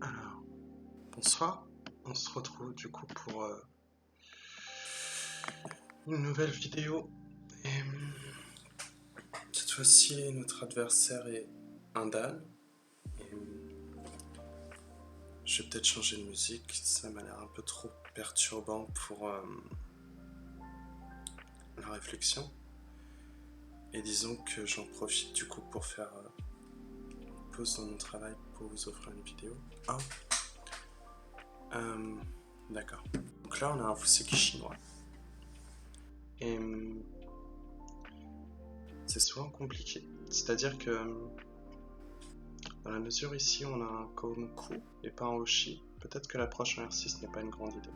Alors, bonsoir, on se retrouve du coup pour une nouvelle vidéo. Et cette fois-ci, notre adversaire est un Dan. Et je vais peut-être changer de musique, ça m'a l'air un peu trop perturbant pour la réflexion. Et disons que j'en profite du coup pour faire une pause dans mon travail pour vous offrir une vidéo. D'accord. Donc là, on a un Fuseki chinois. Et c'est souvent compliqué. C'est-à-dire que dans la mesure ici, on a un Komuku et pas un Hoshi. Peut-être que l'approche en R6 n'est pas une grande idée.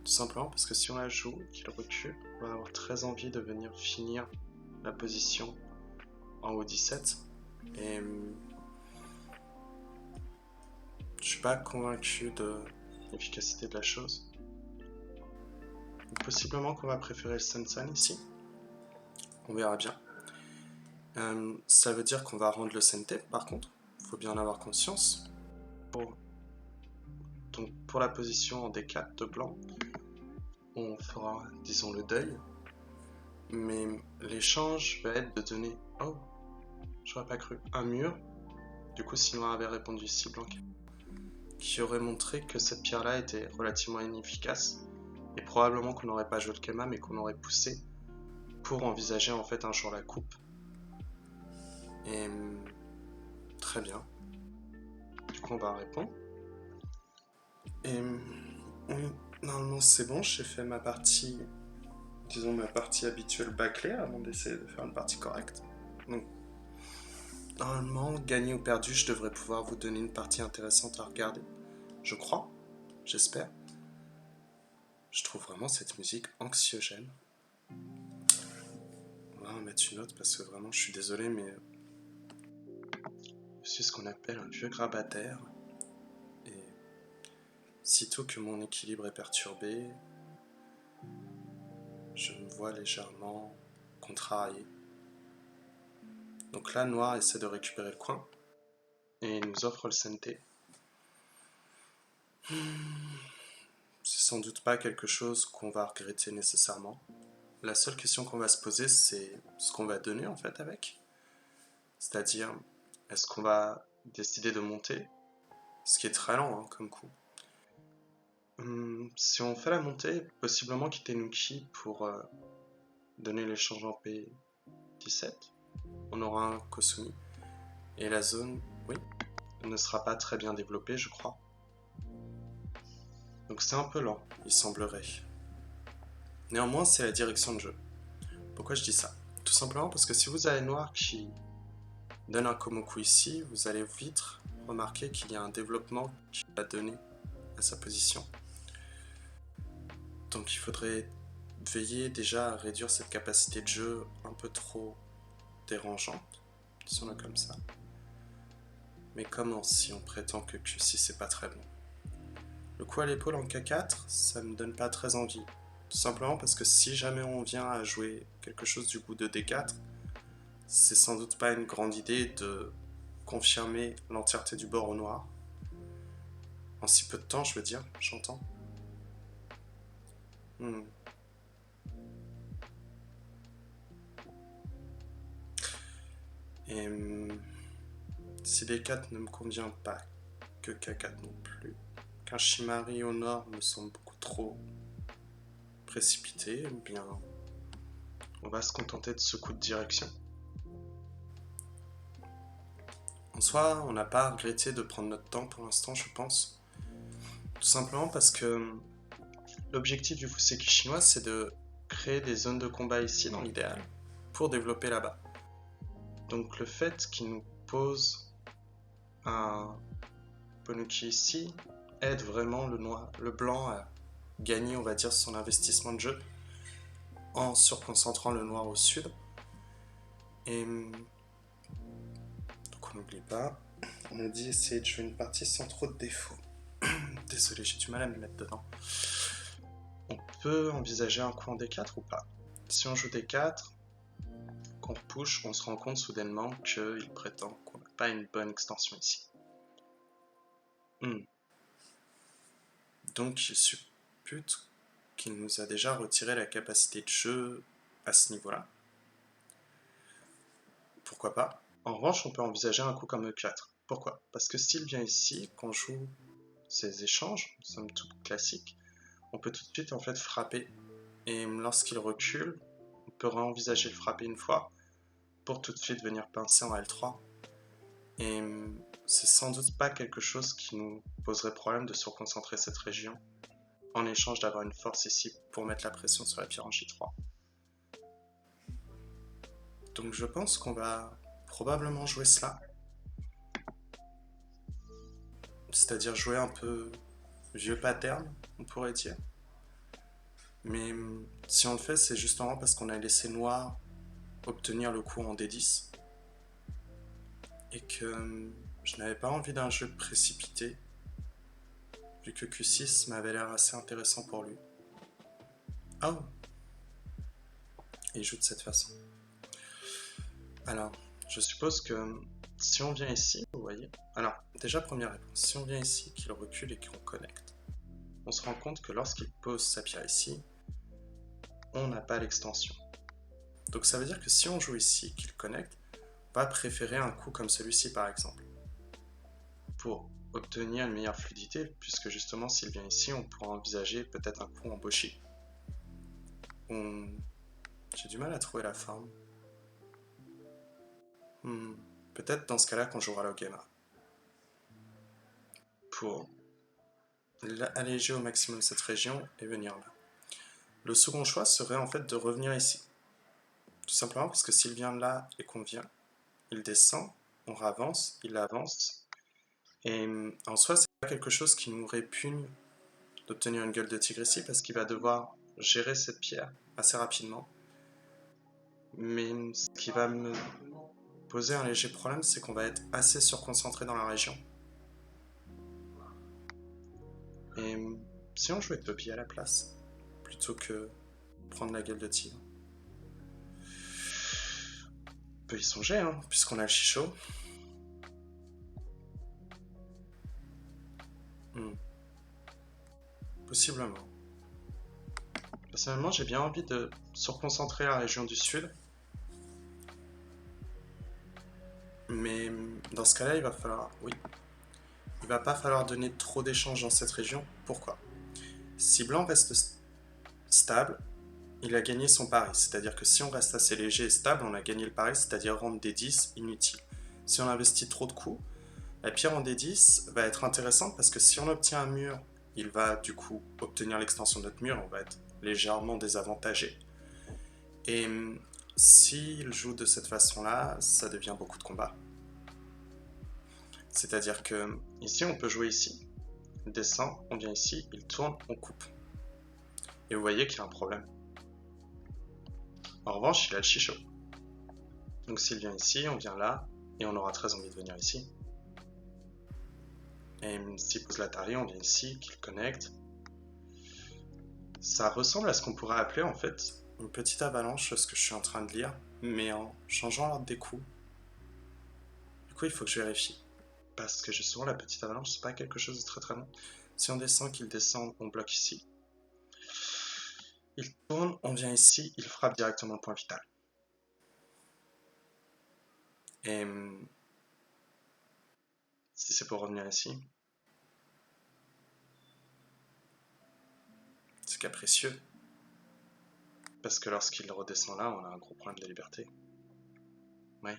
Tout simplement parce que si on la joue et qu'il recule, on va avoir très envie de venir finir la position en haut 17. Et je suis pas convaincu de l'efficacité de la chose. Possiblement qu'on va préférer le Sensen ici. On verra bien. Ça veut dire qu'on va rendre le Sente par contre. Il faut bien en avoir conscience. Donc pour la position en D4 de blanc, on fera, disons, le deuil. Mais l'échange va être de donner, oh, j'aurais pas cru, un mur. Du coup, si noir avait répondu si blanc, qui aurait montré que cette pierre-là était relativement inefficace. Et probablement qu'on n'aurait pas joué le Kema, mais qu'on aurait poussé pour envisager en fait un jour la coupe. Et très bien. Du coup, on va répondre. Et oui, normalement c'est bon, j'ai fait ma partie, disons ma partie habituelle bâclée avant d'essayer de faire une partie correcte. Donc, normalement, gagné ou perdu, je devrais pouvoir vous donner une partie intéressante à regarder. Je crois, j'espère. Je trouve vraiment cette musique anxiogène. On va en mettre une autre parce que vraiment, je suis désolé, mais je suis ce qu'on appelle un vieux grabataire. Et sitôt que mon équilibre est perturbé, je me vois légèrement contrarié. Donc là, noir essaie de récupérer le coin et nous offre le Sente. C'est sans doute pas quelque chose qu'on va regretter nécessairement. La seule question qu'on va se poser, c'est ce qu'on va donner en fait avec. C'est-à-dire, est-ce qu'on va décider de monter, ce qui est très lent comme coup. Si on fait la montée, possiblement quitter Nuki pour donner l'échange en P17, on aura un Kosumi. Et la zone, oui, ne sera pas très bien développée, je crois. Donc c'est un peu lent, il semblerait. Néanmoins, c'est la direction de jeu. Pourquoi je dis ça? Tout simplement parce que si vous avez noir qui donne un Komoku ici, vous allez vite remarquer qu'il y a un développement qui va donner à sa position. Donc il faudrait veiller déjà à réduire cette capacité de jeu un peu trop dérangeante, disons-le comme ça. Mais comment si on prétend que Q6 c'est pas très bon? Le coup à l'épaule en K4, ça me donne pas très envie. Tout simplement parce que si jamais on vient à jouer quelque chose du goût de D4, c'est sans doute pas une grande idée de confirmer l'entièreté du bord au noir. En si peu de temps, je veux dire, j'entends. Et si D4 ne me convient pas, que K4 non plus, qu'un Shimari au nord me semble beaucoup trop précipité, eh bien, on va se contenter de ce coup de direction. En soi, on n'a pas regretté de prendre notre temps pour l'instant, je pense. Tout simplement parce que l'objectif du Fuseki chinois, c'est de créer des zones de combat ici, dans l'idéal, pour développer là-bas. Donc le fait qu'il nous pose un Ponuki ici aide vraiment le blanc à gagner, on va dire, son investissement de jeu en surconcentrant le noir au sud. Et donc on n'oublie pas, on a dit essayer de jouer une partie sans trop de défauts. Désolé, j'ai du mal à me mettre dedans. On peut envisager un coup en D4 ou pas? Si on joue D4, qu'on push, on se rend compte soudainement qu'il prétend qu'on n'a pas une bonne extension ici. Hmm. Donc je suppute qu'il nous a déjà retiré la capacité de jeu à ce niveau-là. Pourquoi pas? En revanche, on peut envisager un coup comme E4. Pourquoi? Parce que s'il vient ici, qu'on joue ces échanges, somme toute classiques, on peut tout de suite en fait frapper. Et lorsqu'il recule, on peut réenvisager le frapper une fois pour tout de suite venir pincer en L3. Et c'est sans doute pas quelque chose qui nous poserait problème de surconcentrer cette région en échange d'avoir une force ici pour mettre la pression sur la pierre en J3. Donc je pense qu'on va probablement jouer cela. C'est-à-dire jouer un peu vieux pattern, on pourrait dire. Mais si on le fait, c'est justement parce qu'on a laissé noir obtenir le coup en D10 et que je n'avais pas envie d'un jeu précipité vu que Q6 m'avait l'air assez intéressant pour lui. Oh! Et il joue de cette façon. Alors, je suppose que si on vient ici, vous voyez... Alors, déjà première réponse, si on vient ici, qu'il recule et qu'on connecte, on se rend compte que lorsqu'il pose sa pierre ici, on n'a pas l'extension. Donc ça veut dire que si on joue ici, qu'il connecte, on va préférer un coup comme celui-ci par exemple, pour obtenir une meilleure fluidité, puisque justement s'il vient ici, on pourra envisager peut-être un coup en boshi. J'ai du mal à trouver la forme. Peut-être dans ce cas-là qu'on jouera l'Ogema. Pour alléger au maximum cette région et venir là. Le second choix serait en fait de revenir ici. Tout simplement parce que s'il vient là et qu'on vient, il descend, on avance, il avance. Et en soi, c'est pas quelque chose qui nous répugne d'obtenir une gueule de tigre ici parce qu'il va devoir gérer cette pierre assez rapidement. Mais ce qui va me poser un léger problème, c'est qu'on va être assez surconcentré dans la région. Et si on jouait Topi à la place, plutôt que prendre la gueule de tigre, on peut y songer, hein, puisqu'on a le chichot. Possiblement. Personnellement, j'ai bien envie de surconcentrer la région du sud. Mais dans ce cas-là, il va falloir... Oui. Il va pas falloir donner trop d'échanges dans cette région. Pourquoi? Si blanc reste stable, il a gagné son pari. C'est-à-dire que si on reste assez léger et stable, on a gagné le pari, c'est-à-dire rendre des 10 inutile. Si on investit trop de coups, la pierre en D10 va être intéressante parce que si on obtient un mur, il va du coup obtenir l'extension de notre mur, on va être légèrement désavantagé. Et s'il joue de cette façon-là, ça devient beaucoup de combats. C'est-à-dire que ici, on peut jouer ici. Il descend, on vient ici, il tourne, on coupe. Et vous voyez qu'il y a un problème. En revanche, il a le chichot. Donc s'il vient ici, on vient là, et on aura très envie de venir ici. Et s'il pose l'Atari, on vient ici, qu'il connecte. Ça ressemble à ce qu'on pourrait appeler en fait une petite avalanche, ce que je suis en train de lire, mais en changeant l'ordre des coups. Du coup, il faut que je vérifie. Parce que justement, la petite avalanche, c'est pas quelque chose de très très bon. Si on descend, qu'il descend, on bloque ici. Il tourne, on vient ici, il frappe directement le point vital. Et si c'est pour revenir ici, c'est capricieux. Parce que lorsqu'il redescend là, on a un gros problème de liberté. Ouais,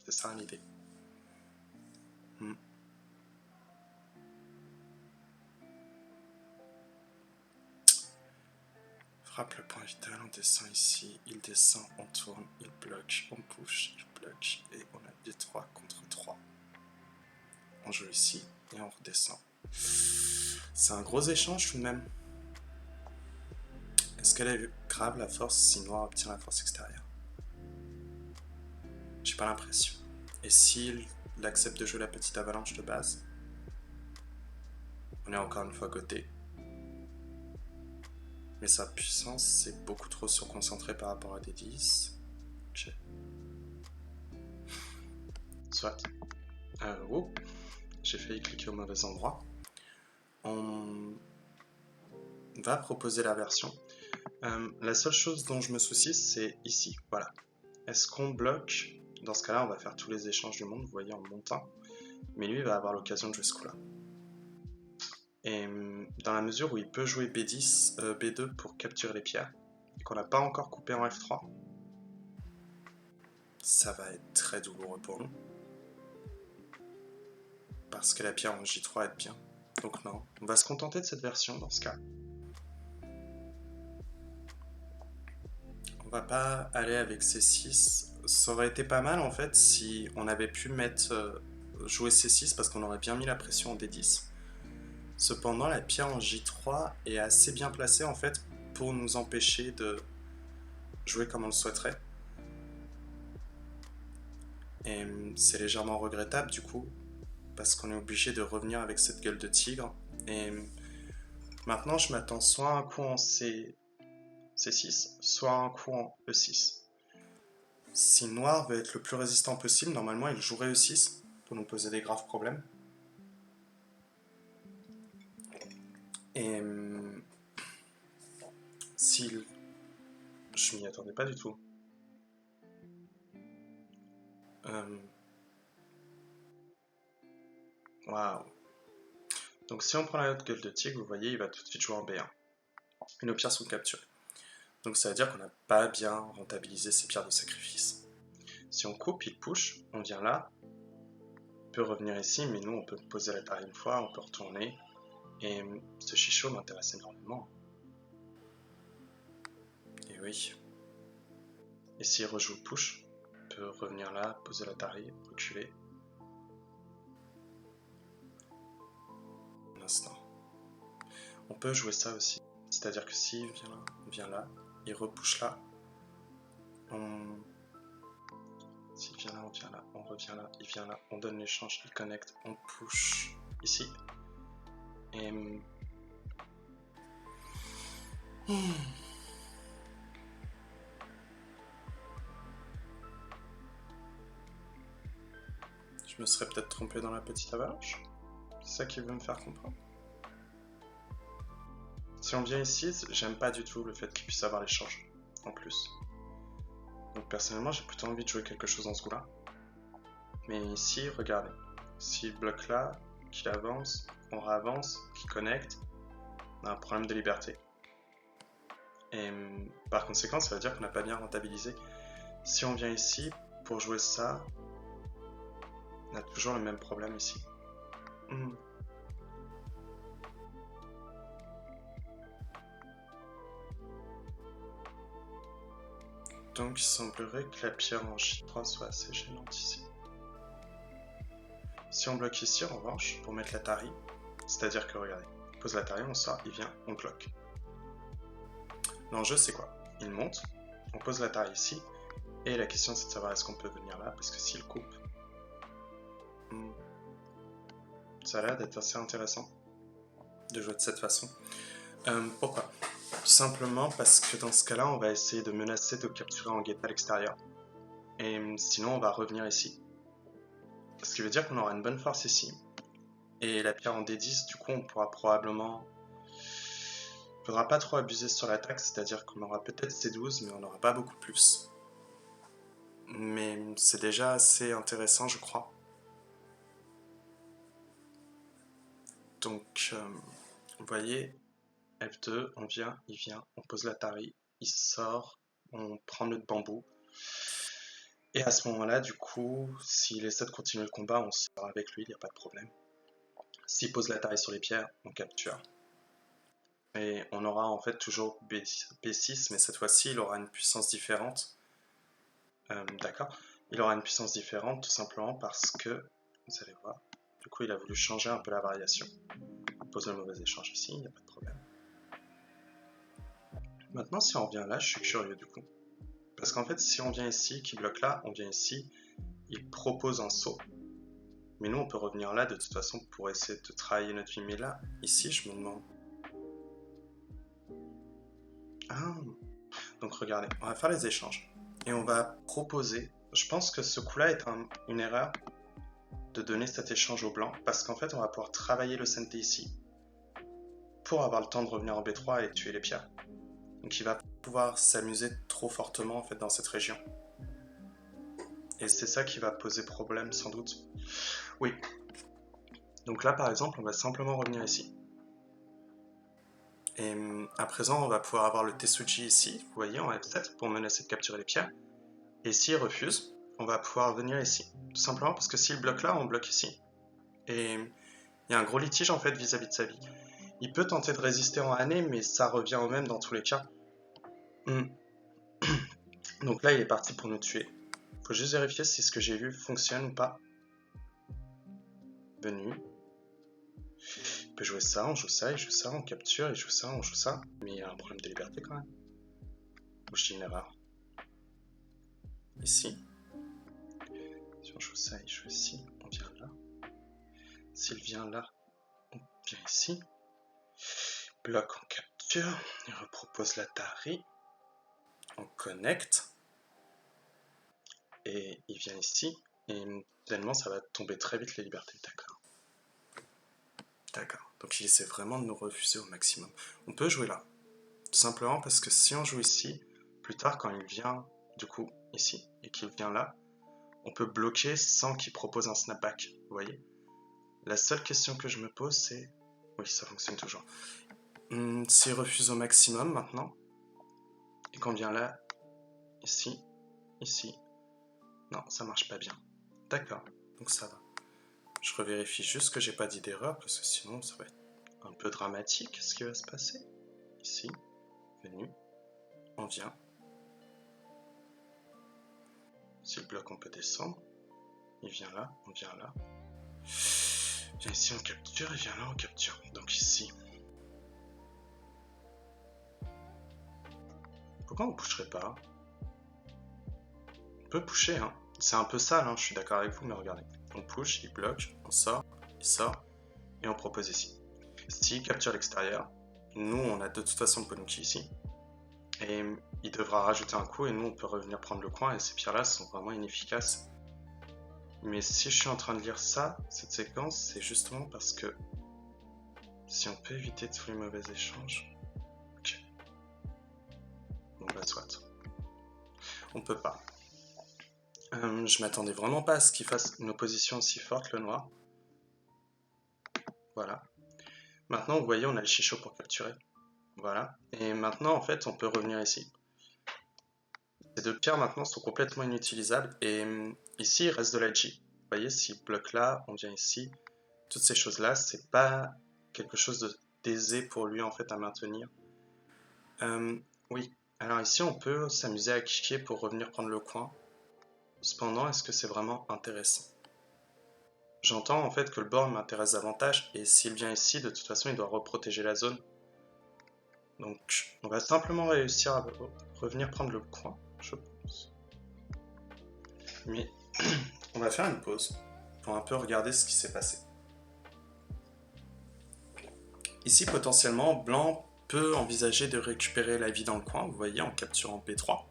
c'est ça l'idée. Frappe le point vital, on descend ici, il descend, on tourne, il bloque, on push, il bloque, et on a des 3 contre 3. On joue ici, et on redescend. C'est un gros échange tout de même. Est-ce qu'elle est grave la force si noir obtient la force extérieure? J'ai pas l'impression. Et s'il accepte de jouer la petite avalanche de base, on est encore une fois coté. Mais sa puissance, c'est beaucoup trop surconcentré par rapport à des 10. Ok. Soit. Oh, j'ai failli cliquer au mauvais endroit. on va proposer la version. La seule chose dont je me soucie, c'est ici. Voilà. Est-ce qu'on bloque? Dans ce cas-là, on va faire tous les échanges du monde, vous voyez, en montant. Mais lui, il va avoir l'occasion de jouer ce coup-là. Et dans la mesure où il peut jouer B10, B2 pour capturer les pierres, et qu'on n'a pas encore coupé en F3, ça va être très douloureux pour nous. Parce que la pierre en J3 est bien. Donc non, on va se contenter de cette version dans ce cas. On va pas aller avec C6. Ça aurait été pas mal en fait si on avait pu mettre jouer C6 parce qu'on aurait bien mis la pression en D10. Cependant, la pierre en J3 est assez bien placée en fait pour nous empêcher de jouer comme on le souhaiterait. Et c'est légèrement regrettable du coup parce qu'on est obligé de revenir avec cette gueule de tigre. Et maintenant, je m'attends soit à un coup en C6, soit à un coup en E6. Si noir veut être le plus résistant possible, normalement il jouerait E6 pour nous poser des graves problèmes. Et s'il... Je m'y attendais pas du tout. Waouh. Donc si on prend la haute gueule de tigre, vous voyez, il va tout de suite jouer en B1. Et nos pierres sont capturées. Donc ça veut dire qu'on n'a pas bien rentabilisé ces pierres de sacrifice. Si on coupe, il push, on vient là, on peut revenir ici, mais nous on peut poser la taille une fois, on peut retourner. Et ce chicho m'intéresse énormément. Et oui. Et s'il rejoue le push, on peut revenir là, poser la taille, reculer. Un instant. On peut jouer ça aussi. C'est-à-dire que s'il vient là, il repush là. S'il vient là, on vient là, on revient là, il vient là, on donne l'échange, il connecte, on push ici. Et... Je me serais peut-être trompé dans la petite avalanche. C'est ça qu'il veut me faire comprendre. Si on vient ici, j'aime pas du tout le fait qu'il puisse avoir l'échange, en plus. Donc personnellement, j'ai plutôt envie de jouer quelque chose dans ce goût-là. Mais ici, regardez. S'il bloque là, qu'il avance, on réavance, qu'il connecte, on a un problème de liberté. Et par conséquent, ça veut dire qu'on n'a pas bien rentabilisé. Si on vient ici, pour jouer ça, on a toujours le même problème ici. Donc il semblerait que la pierre en J3 soit assez gênante ici. Si on bloque ici, en revanche, pour mettre la tari, c'est-à-dire que regardez, on pose la tari, on sort, il vient, on bloque. L'enjeu c'est quoi? Il monte, on pose la tari ici, et la question c'est de savoir est-ce qu'on peut venir là, parce que s'il coupe, ça a l'air d'être assez intéressant de jouer de cette façon. Pourquoi? Tout simplement parce que dans ce cas-là, on va essayer de menacer de capturer en guette à l'extérieur. Et sinon, on va revenir ici. Ce qui veut dire qu'on aura une bonne force ici. Et la pierre en D10, du coup, on pourra probablement... Il ne faudra pas trop abuser sur l'attaque, c'est-à-dire qu'on aura peut-être C12, mais on n'aura pas beaucoup plus. Mais c'est déjà assez intéressant, je crois. Donc, vous voyez... F2, on vient, il vient, on pose la tari, il sort, on prend notre bambou. Et à ce moment-là, du coup, s'il essaie de continuer le combat, on sort avec lui, il n'y a pas de problème. S'il pose la tari sur les pierres, on capture. Et on aura en fait toujours B6, mais cette fois-ci, il aura une puissance différente. D'accord. Il aura une puissance différente tout simplement parce que, vous allez voir, du coup, il a voulu changer un peu la variation. On pose le mauvais échange ici, il n'y a pas de problème. Maintenant, si on revient là, je suis curieux du coup. Parce qu'en fait, si on vient ici, qu'il bloque là, on vient ici, il propose un saut. Mais nous, on peut revenir là de toute façon pour essayer de travailler notre vie. Mais là, ici, je me demande... Ah. Donc regardez, on va faire les échanges. Et on va proposer... Je pense que ce coup-là est une erreur de donner cet échange au blanc. Parce qu'en fait, on va pouvoir travailler le sente ici. pour avoir le temps de revenir en B3 et tuer les pierres. Donc il va pouvoir s'amuser trop fortement en fait dans cette région. Et c'est ça qui va poser problème sans doute. Oui. Donc là par exemple on va simplement revenir ici. Et à présent on va pouvoir avoir le Tetsuji ici, vous voyez en F7 pour menacer de capturer les pierres. Et s'il refuse, on va pouvoir venir ici. Tout simplement parce que s'il bloque là, on bloque ici. Et il y a un gros litige en fait vis-à-vis de sa vie. Il peut tenter de résister en année, mais ça revient au même dans tous les cas. Donc là, il est parti pour nous tuer. Faut juste vérifier si ce que j'ai vu fonctionne ou pas. Venu. Il peut jouer ça, on joue ça, il joue ça, on capture, il joue ça, on joue ça. Mais il y a un problème de liberté quand même. Ou je dis une erreur. Ici. Si on joue ça, il joue ici, on vient là. S'il vient là, on vient ici. Bloc, on capture. Il repropose l'Atari. On connecte. Et il vient ici. Et finalement, ça va tomber très vite les libertés. D'accord. D'accord. Donc il essaie vraiment de nous refuser au maximum. On peut jouer là. Tout simplement parce que si on joue ici, plus tard quand il vient du coup ici et qu'il vient là, on peut bloquer sans qu'il propose un snapback. Vous voyez? La seule question que je me pose c'est... Oui, ça fonctionne toujours. S'il refuse au maximum maintenant, et qu'on vient là, ici, ici, non, ça marche pas bien. D'accord, donc ça va. Je revérifie juste que j'ai pas dit d'erreur, parce que sinon ça va être un peu dramatique ce qui va se passer. Ici, venu, on vient. S'il bloque, on peut descendre. Il vient là, on vient là. Il vient ici, on capture, il vient là, on capture. Donc ici. Pourquoi on ne pusherait pas? On peut pusher, hein. C'est un peu sale, hein, je suis d'accord avec vous, mais regardez. On push, il bloque, on sort, il sort, et on propose ici. S'il capture l'extérieur, nous on a de toute façon le Ponuki ici, et il devra rajouter un coup, et nous on peut revenir prendre le coin, et ces pierres-là sont vraiment inefficaces. Mais si je suis en train de lire ça, cette séquence, c'est justement parce que si on peut éviter tous les mauvais échanges... Ok. Bon bah soit. On peut pas. Je m'attendais vraiment pas à ce qu'il fasse une opposition aussi forte, le noir. Voilà. Maintenant, vous voyez, on a le chicho pour capturer. Voilà. Et maintenant, en fait, on peut revenir ici. Ces deux pierres, maintenant, sont complètement inutilisables. Et ici, il reste de la G. Vous voyez, s'il bloque là, on vient ici. Toutes ces choses-là, c'est pas quelque chose d'aisé pour lui, en fait, à maintenir. Oui. Alors ici, on peut s'amuser à kicker pour revenir prendre le coin. Cependant, est-ce que c'est vraiment intéressant? J'entends en fait que le board m'intéresse davantage et s'il vient ici, de toute façon, il doit reprotéger la zone. Donc, on va simplement réussir à revenir prendre le coin, je pense. Mais on va faire une pause pour un peu regarder ce qui s'est passé. Ici, potentiellement, blanc peut envisager de récupérer la vie dans le coin, vous voyez, en capturant P3.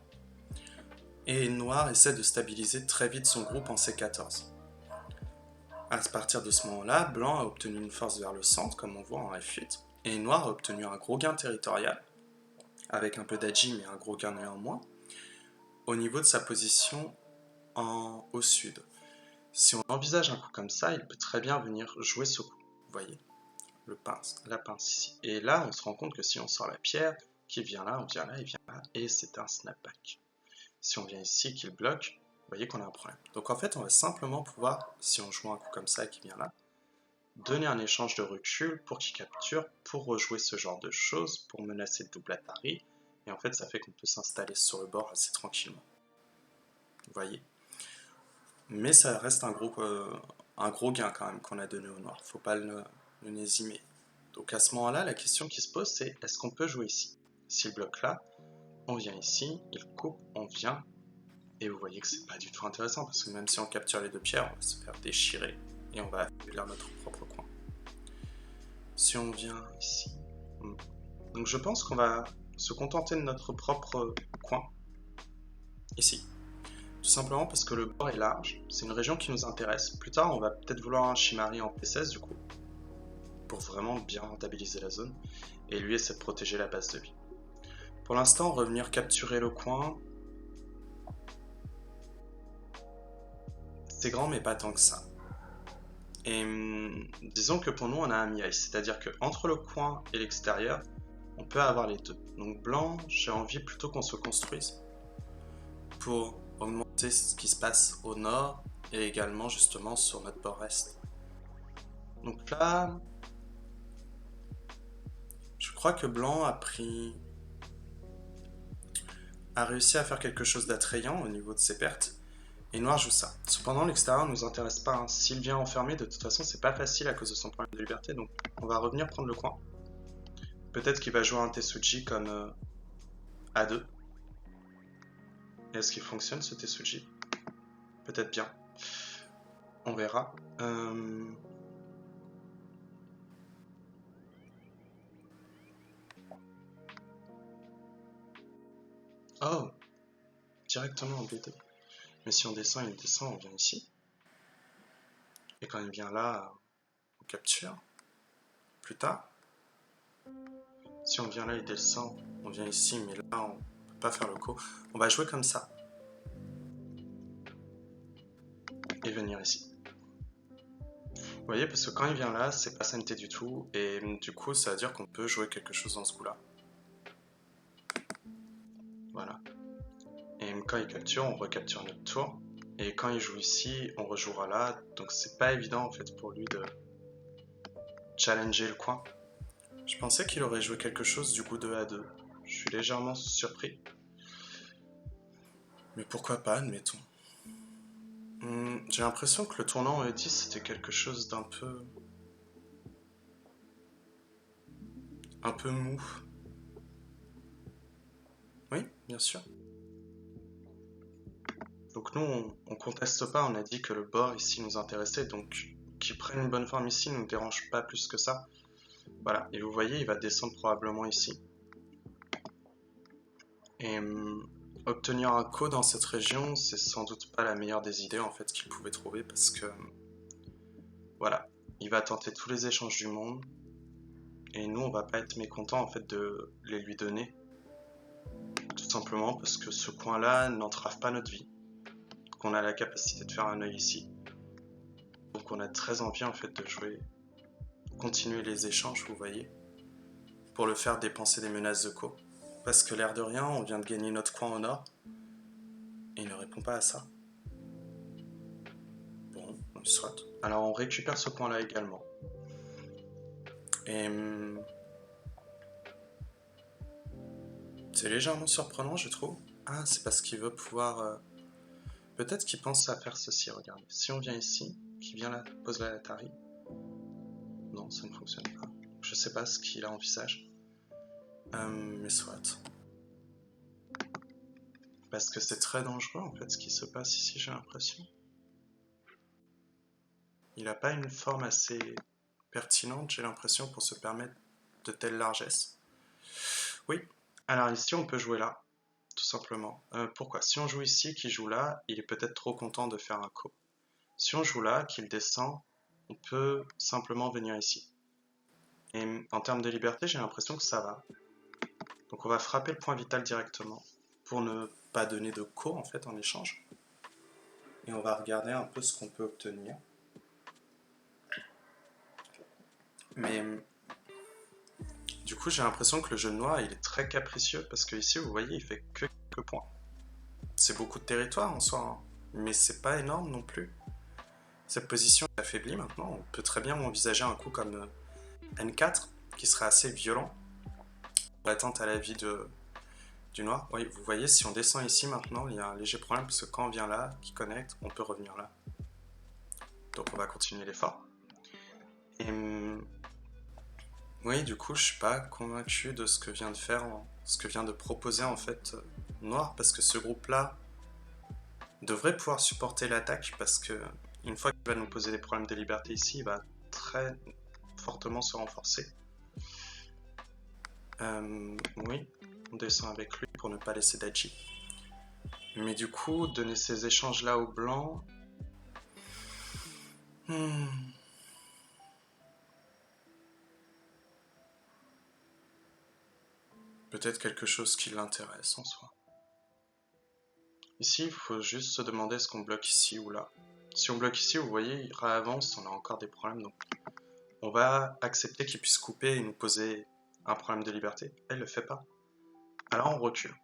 Et noir essaie de stabiliser très vite son groupe en C14. À partir de ce moment-là, blanc a obtenu une force vers le centre, comme on voit en F8, et noir a obtenu un gros gain territorial, avec un peu d'agi, mais un gros gain néanmoins, au niveau de sa position au sud. Si on envisage un coup comme ça, il peut très bien venir jouer ce coup, vous voyez, la pince ici. Et là, on se rend compte que si on sort la pierre, qu'il vient là, on vient là, il vient là, et c'est un snapback. Si on vient ici, qu'il bloque, vous voyez qu'on a un problème. Donc en fait, on va simplement pouvoir, si on joue un coup comme ça et qu'il vient là, donner un échange de recul pour qu'il capture, pour rejouer ce genre de choses, pour menacer le double Atari. Et en fait, ça fait qu'on peut s'installer sur le bord assez tranquillement. Vous voyez. Mais ça reste un gros gain quand même qu'on a donné au noir. Faut pas le nésimer. Donc à ce moment-là, la question qui se pose, c'est est-ce qu'on peut jouer ici? S'il bloque là, on vient ici, il coupe, on vient. Et vous voyez que c'est pas du tout intéressant parce que même si on capture les deux pierres, on va se faire déchirer et on va affaiblir notre propre coin. Si on vient ici, donc je pense qu'on va se contenter de notre propre coin ici, tout simplement parce que le bord est large, c'est une région qui nous intéresse. Plus tard, on va peut-être vouloir un Shimari en P16 du coup. pour vraiment bien rentabiliser la zone. Et lui essaie de protéger la base de vie. Pour l'instant, revenir capturer le coin, c'est grand mais pas tant que ça. Et disons que pour nous on a un mi-ice, c'est-à-dire que entre le coin et l'extérieur, on peut avoir les deux. Donc blanc, j'ai envie plutôt qu'on se construise pour augmenter ce qui se passe au nord et également justement sur notre bord est. Donc là, je crois que blanc a réussi à faire quelque chose d'attrayant au niveau de ses pertes. Et noir joue ça. Cependant, l'extérieur ne nous intéresse pas. Hein. S'il vient enfermer, de toute façon, c'est pas facile à cause de son problème de liberté. Donc, on va revenir prendre le coin. Peut-être qu'il va jouer un Tetsuji comme A2. Est-ce qu'il fonctionne ce Tetsuji? Peut-être bien. On verra. Oh, directement en B2. Mais si on descend, il descend, on vient ici. Et quand il vient là, on capture. Plus tard. Si on vient là, il descend, on vient ici, mais là, on peut pas faire le coup. On va jouer comme ça. Et venir ici. Vous voyez, parce que quand il vient là, c'est pas santé du tout, et du coup, ça veut dire qu'on peut jouer quelque chose dans ce coup-là. Voilà. Et quand il capture, on recapture notre tour, et quand il joue ici, on rejouera là, donc c'est pas évident en fait pour lui de challenger le coin. Je pensais qu'il aurait joué quelque chose du coup de A2. Je suis légèrement surpris. Mais pourquoi pas, admettons. J'ai l'impression que le tournant en E10 c'était quelque chose d'un peu... un peu mou. Oui, bien sûr. Donc nous, on conteste pas, on a dit que le bord ici nous intéressait, donc qu'il prenne une bonne forme ici ne nous dérange pas plus que ça. Voilà, et vous voyez, il va descendre probablement ici. Et obtenir un co dans cette région, c'est sans doute pas la meilleure des idées en fait qu'il pouvait trouver parce que... voilà, il va tenter tous les échanges du monde. Et nous, on va pas être mécontents en fait de les lui donner. Tout simplement parce que ce coin-là n'entrave pas notre vie. Qu'on a la capacité de faire un œil ici. Donc on a très envie en fait de jouer, continuer les échanges, vous voyez, pour le faire dépenser des menaces de co. Parce que l'air de rien, on vient de gagner notre coin au nord, et il ne répond pas à ça. Bon, soit. Alors on récupère ce coin-là également. Et c'est légèrement surprenant, je trouve. Ah, c'est parce qu'il veut pouvoir... Peut-être qu'il pense à faire ceci, regardez. Si on vient ici, qu'il vient là, pose la Atari. Non, ça ne fonctionne pas. Je sais pas ce qu'il envisage. Mais soit. Parce que c'est très dangereux en fait ce qui se passe ici, j'ai l'impression. Il n'a pas une forme assez pertinente, j'ai l'impression, pour se permettre de telles largesses. Oui, alors ici on peut jouer là, tout simplement. Pourquoi? Si on joue ici, qu'il joue là, il est peut-être trop content de faire un co. Si on joue là, qu'il descend, on peut simplement venir ici. Et en termes de liberté, j'ai l'impression que ça va. Donc on va frapper le point vital directement pour ne pas donner de co en fait en échange. Et on va regarder un peu ce qu'on peut obtenir. Mais du coup j'ai l'impression que le jeu noir il est très capricieux parce que ici vous voyez il fait que quelques points. C'est beaucoup de territoire en soi, hein, mais c'est pas énorme non plus. Cette position est affaiblie maintenant, on peut très bien envisager un coup comme N4 qui serait assez violent pour atteinte à la vie du noir. Oui, vous voyez, si on descend ici maintenant, il y a un léger problème parce que quand on vient là, qui connecte, on peut revenir là. Donc on va continuer l'effort. Et oui, du coup, je suis pas convaincu de ce que vient de faire, ce que vient de proposer en fait Noir, parce que ce groupe-là devrait pouvoir supporter l'attaque, parce que une fois qu'il va nous poser des problèmes de liberté ici, il va très fortement se renforcer. Oui, on descend avec lui pour ne pas laisser Daji. Mais du coup, donner ces échanges-là au blanc... peut-être quelque chose qui l'intéresse en soi. Ici, il faut juste se demander ce qu'on bloque ici ou là. Si on bloque ici, vous voyez, il réavance, on a encore des problèmes, donc on va accepter qu'il puisse couper et nous poser un problème de liberté. Et il le fait pas. Alors on recule.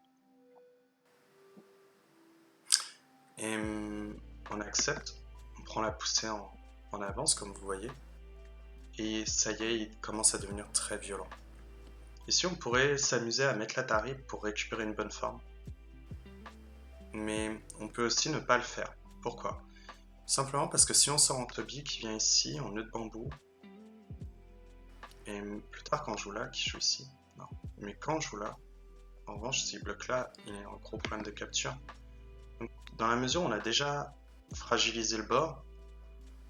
Et on accepte, on prend la poussée en avance, comme vous voyez. Et ça y est, il commence à devenir très violent. Ici, on pourrait s'amuser à mettre l'Atari pour récupérer une bonne forme. Mais on peut aussi ne pas le faire. Pourquoi? Simplement parce que si on sort en Toby qui vient ici, en nœud de bambou, et plus tard quand je joue là, qui joue ici, non. Mais quand je joue là, en revanche, s'il bloque là, il y a un gros problème de capture. Donc, dans la mesure où on a déjà fragilisé le bord,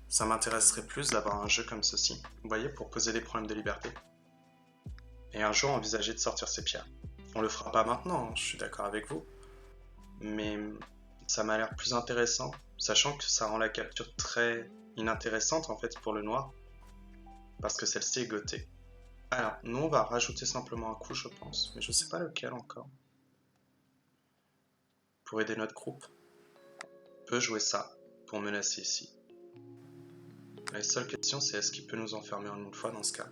ça m'intéresserait plus d'avoir un jeu comme ceci, vous voyez, pour poser des problèmes de liberté. Et un jour envisager de sortir ses pierres. On le fera pas maintenant, hein, je suis d'accord avec vous, mais ça m'a l'air plus intéressant, sachant que ça rend la capture très inintéressante en fait pour le noir, parce que celle-ci est gotée. Alors, nous on va rajouter simplement un coup je pense, mais je sais pas lequel encore. Pour aider notre groupe, on peut jouer ça pour menacer ici. La seule question c'est est-ce qu'il peut nous enfermer en une fois dans ce cas?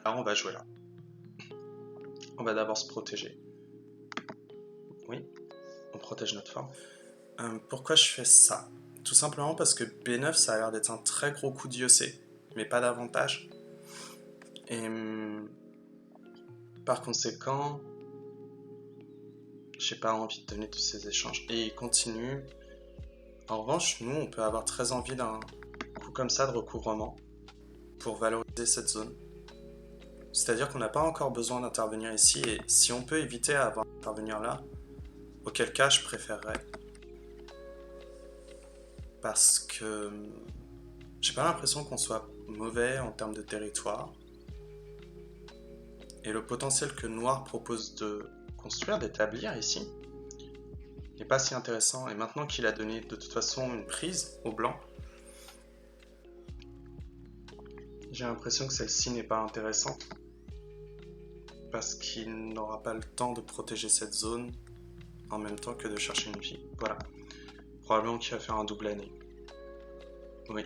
Alors on va jouer là. On va d'abord se protéger. Oui, on protège notre forme. Pourquoi je fais ça? Tout simplement parce que B9 ça a l'air d'être un très gros coup d'IOC, mais pas davantage. Et par conséquent, j'ai pas envie de donner tous ces échanges. Et il continue. En revanche, nous on peut avoir très envie d'un coup comme ça de recouvrement pour valoriser cette zone. C'est-à-dire qu'on n'a pas encore besoin d'intervenir ici, et si on peut éviter à avoir à intervenir là, auquel cas je préférerais. Parce que j'ai pas l'impression qu'on soit mauvais en termes de territoire. Et le potentiel que Noir propose de construire, d'établir ici, n'est pas si intéressant. Et maintenant qu'il a donné de toute façon une prise au blanc, j'ai l'impression que celle-ci n'est pas intéressante. Parce qu'il n'aura pas le temps de protéger cette zone en même temps que de chercher une vie. Voilà. Probablement qu'il va faire un double année. Oui.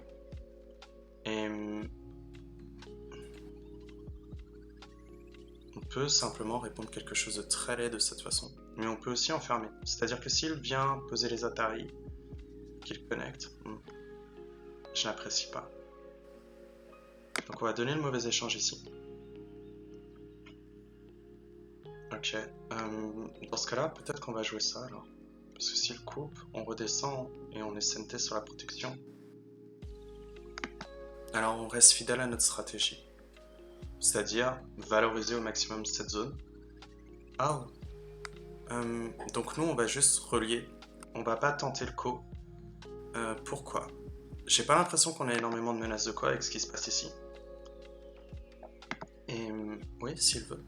Et on peut simplement répondre quelque chose de très laid de cette façon. Mais on peut aussi enfermer. C'est-à-dire que s'il vient poser les Atari, qu'il connecte, je n'apprécie pas. Donc on va donner le mauvais échange ici. Ok. Dans ce cas-là, peut-être qu'on va jouer ça alors. Parce que s'il coupe, on redescend et on est SNT sur la protection. Alors on reste fidèle à notre stratégie. C'est-à-dire valoriser au maximum cette zone. Ah. Donc nous on va juste relier. On va pas tenter le co. Pourquoi? J'ai pas l'impression qu'on a énormément de menaces de co avec ce qui se passe ici. Et oui, s'il veut.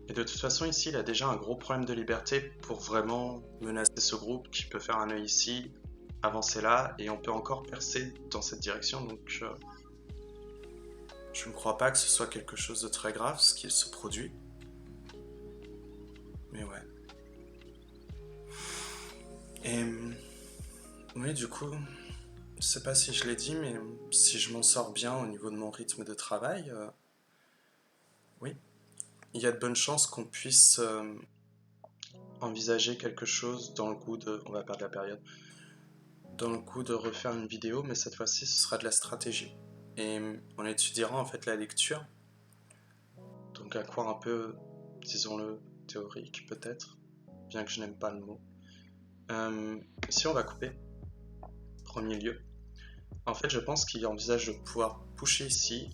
Et de toute façon ici il a déjà un gros problème de liberté pour vraiment menacer ce groupe qui peut faire un œil ici, avancer là, et on peut encore percer dans cette direction, donc je ne crois pas que ce soit quelque chose de très grave ce qui se produit. Mais ouais. Et oui, du coup, je sais pas si je l'ai dit, mais si je m'en sors bien au niveau de mon rythme de travail, oui, il y a de bonnes chances qu'on puisse envisager quelque chose dans le goût de... On va perdre la période. Dans le goût de refaire une vidéo, mais cette fois-ci, ce sera de la stratégie. Et on étudiera en fait la lecture. Donc à croire un peu, disons-le, théorique peut-être, bien que je n'aime pas le mot. Ici on va couper, premier lieu. En fait je pense qu'il envisage de pouvoir pusher ici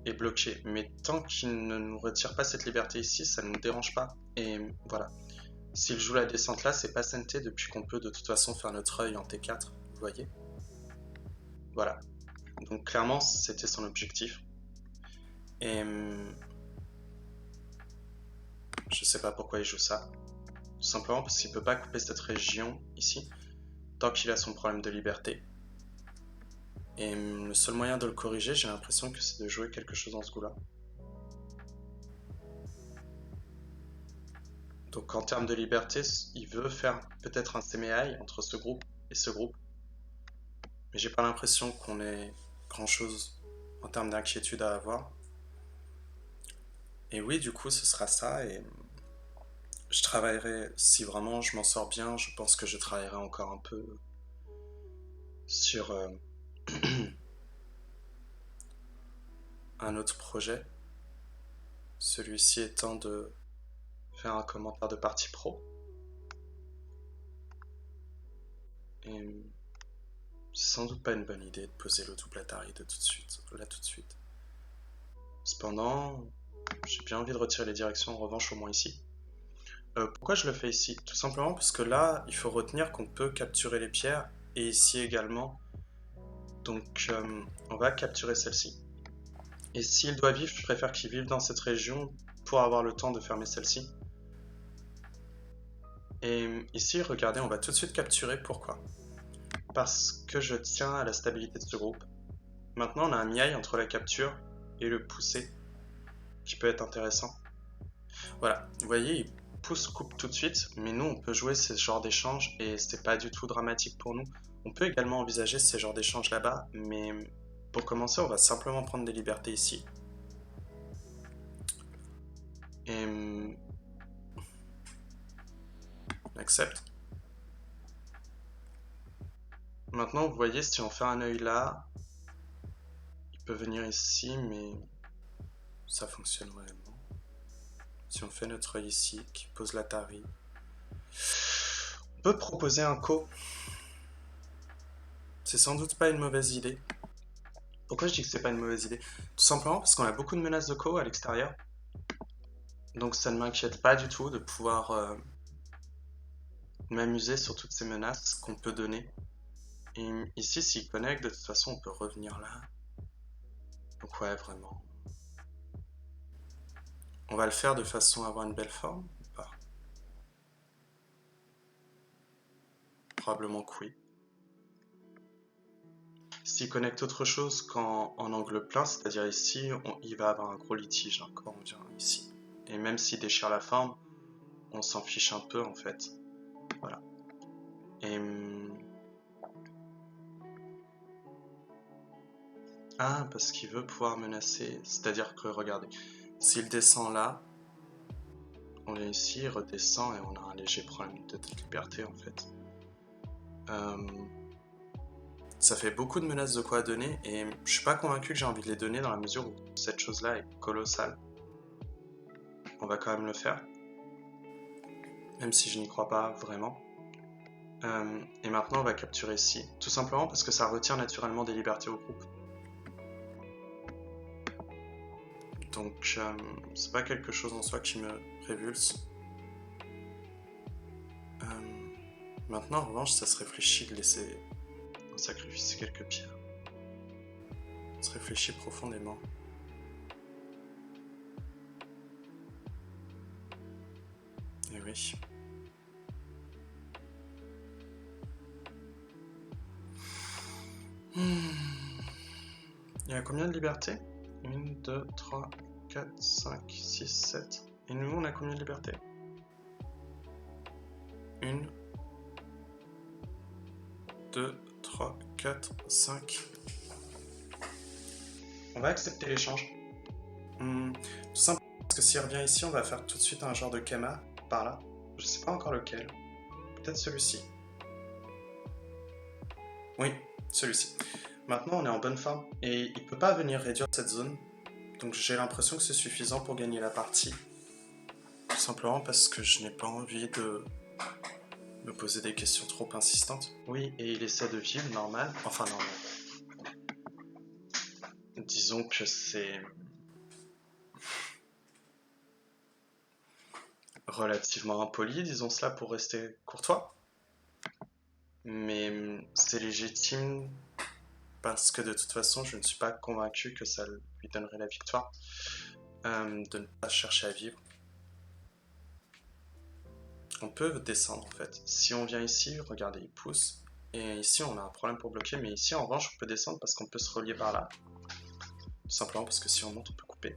et bloquer, mais tant qu'il ne nous retire pas cette liberté ici, ça ne nous dérange pas. Et voilà, s'il joue la descente là, c'est pas SNT depuis qu'on peut de toute façon faire notre œil en T4, vous voyez. Voilà, donc clairement c'était son objectif. Et je sais pas pourquoi il joue ça. Tout simplement parce qu'il peut pas couper cette région ici, tant qu'il a son problème de liberté. Et le seul moyen de le corriger, j'ai l'impression que c'est de jouer quelque chose dans ce goût-là. Donc en termes de liberté, il veut faire peut-être un séméail entre ce groupe et ce groupe. Mais j'ai pas l'impression qu'on ait grand-chose en termes d'inquiétude à avoir. Et oui, du coup, ce sera ça. Et je travaillerai, si vraiment je m'en sors bien, je pense que je travaillerai encore un peu sur un autre projet. Celui-ci étant de faire un commentaire de partie pro. Et c'est sans doute pas une bonne idée de poser le double Atari de tout de suite, là tout de suite. Cependant, j'ai bien envie de retirer les directions en revanche au moins ici. Pourquoi je le fais ici? Tout simplement parce que là, il faut retenir qu'on peut capturer les pierres et ici également. Donc on va capturer celle-ci. Et s'il doit vivre, je préfère qu'il vive dans cette région pour avoir le temps de fermer celle-ci. Et ici, regardez, on va tout de suite capturer. Pourquoi? Parce que je tiens à la stabilité de ce groupe. Maintenant, on a un miaille entre la capture et le pousser, qui peut être intéressant. Voilà, vous voyez, il pousse, coupe tout de suite, mais nous, on peut jouer ce genre d'échange et c'est pas du tout dramatique pour nous. On peut également envisager ces genres d'échanges là-bas, mais pour commencer, on va simplement prendre des libertés ici. Et on accepte. Maintenant, vous voyez, si on fait un œil là, il peut venir ici, mais ça fonctionne vraiment. Si on fait notre œil ici, qui pose l'Atari, on peut proposer un co. C'est sans doute pas une mauvaise idée. Pourquoi je dis que c'est pas une mauvaise idée? Tout simplement parce qu'on a beaucoup de menaces de co à l'extérieur. Donc ça ne m'inquiète pas du tout de pouvoir m'amuser sur toutes ces menaces qu'on peut donner. Et ici, s'il connecte, de toute façon, on peut revenir là. Donc ouais, vraiment. On va le faire de façon à avoir une belle forme ou pas? Probablement que oui. S'il connecte autre chose qu'en angle plein, c'est-à-dire ici, il va avoir un gros litige hein, quand on vient ici. Et même s'il déchire la forme, on s'en fiche un peu en fait. Voilà. Et... Ah, parce qu'il veut pouvoir menacer. C'est-à-dire que, regardez, s'il descend là, on vient ici, il redescend et on a un léger problème de liberté en fait. Ça fait beaucoup de menaces de quoi à donner et je suis pas convaincu que j'ai envie de les donner dans la mesure où cette chose-là est colossale. On va quand même le faire, même si je n'y crois pas vraiment. Et maintenant on va capturer ici, tout simplement parce que ça retire naturellement des libertés au groupe. Donc c'est pas quelque chose en soi qui me révulse. Maintenant en revanche ça se réfléchit de laisser sacrifier quelques pierres. Ça se réfléchit profondément. Et oui. Il y a combien de libertés? 1, 2, 3, 4, 5, 6, 7. Et nous, on a combien de libertés? 1, 2, 3, 4, 5. On va accepter l'échange. Tout simplement parce que s'il revient ici, on va faire tout de suite un genre de Kama par là. Je sais pas encore lequel. Peut-être celui-ci. Oui, celui-ci. Maintenant, on est en bonne forme et il peut pas venir réduire cette zone. Donc j'ai l'impression que c'est suffisant pour gagner la partie. Tout simplement parce que je n'ai pas envie de me poser des questions trop insistantes. Oui, et il essaie de vivre normal. Enfin, normal. Disons que c'est relativement impoli, disons cela pour rester courtois. Mais c'est légitime parce que de toute façon, je ne suis pas convaincu que ça lui donnerait la victoire de ne pas chercher à vivre. On peut descendre en fait. Si on vient ici, regardez, il pousse. Et ici, on a un problème pour bloquer. Mais ici, en revanche, on peut descendre parce qu'on peut se relier par là. Tout simplement parce que si on monte, on peut couper.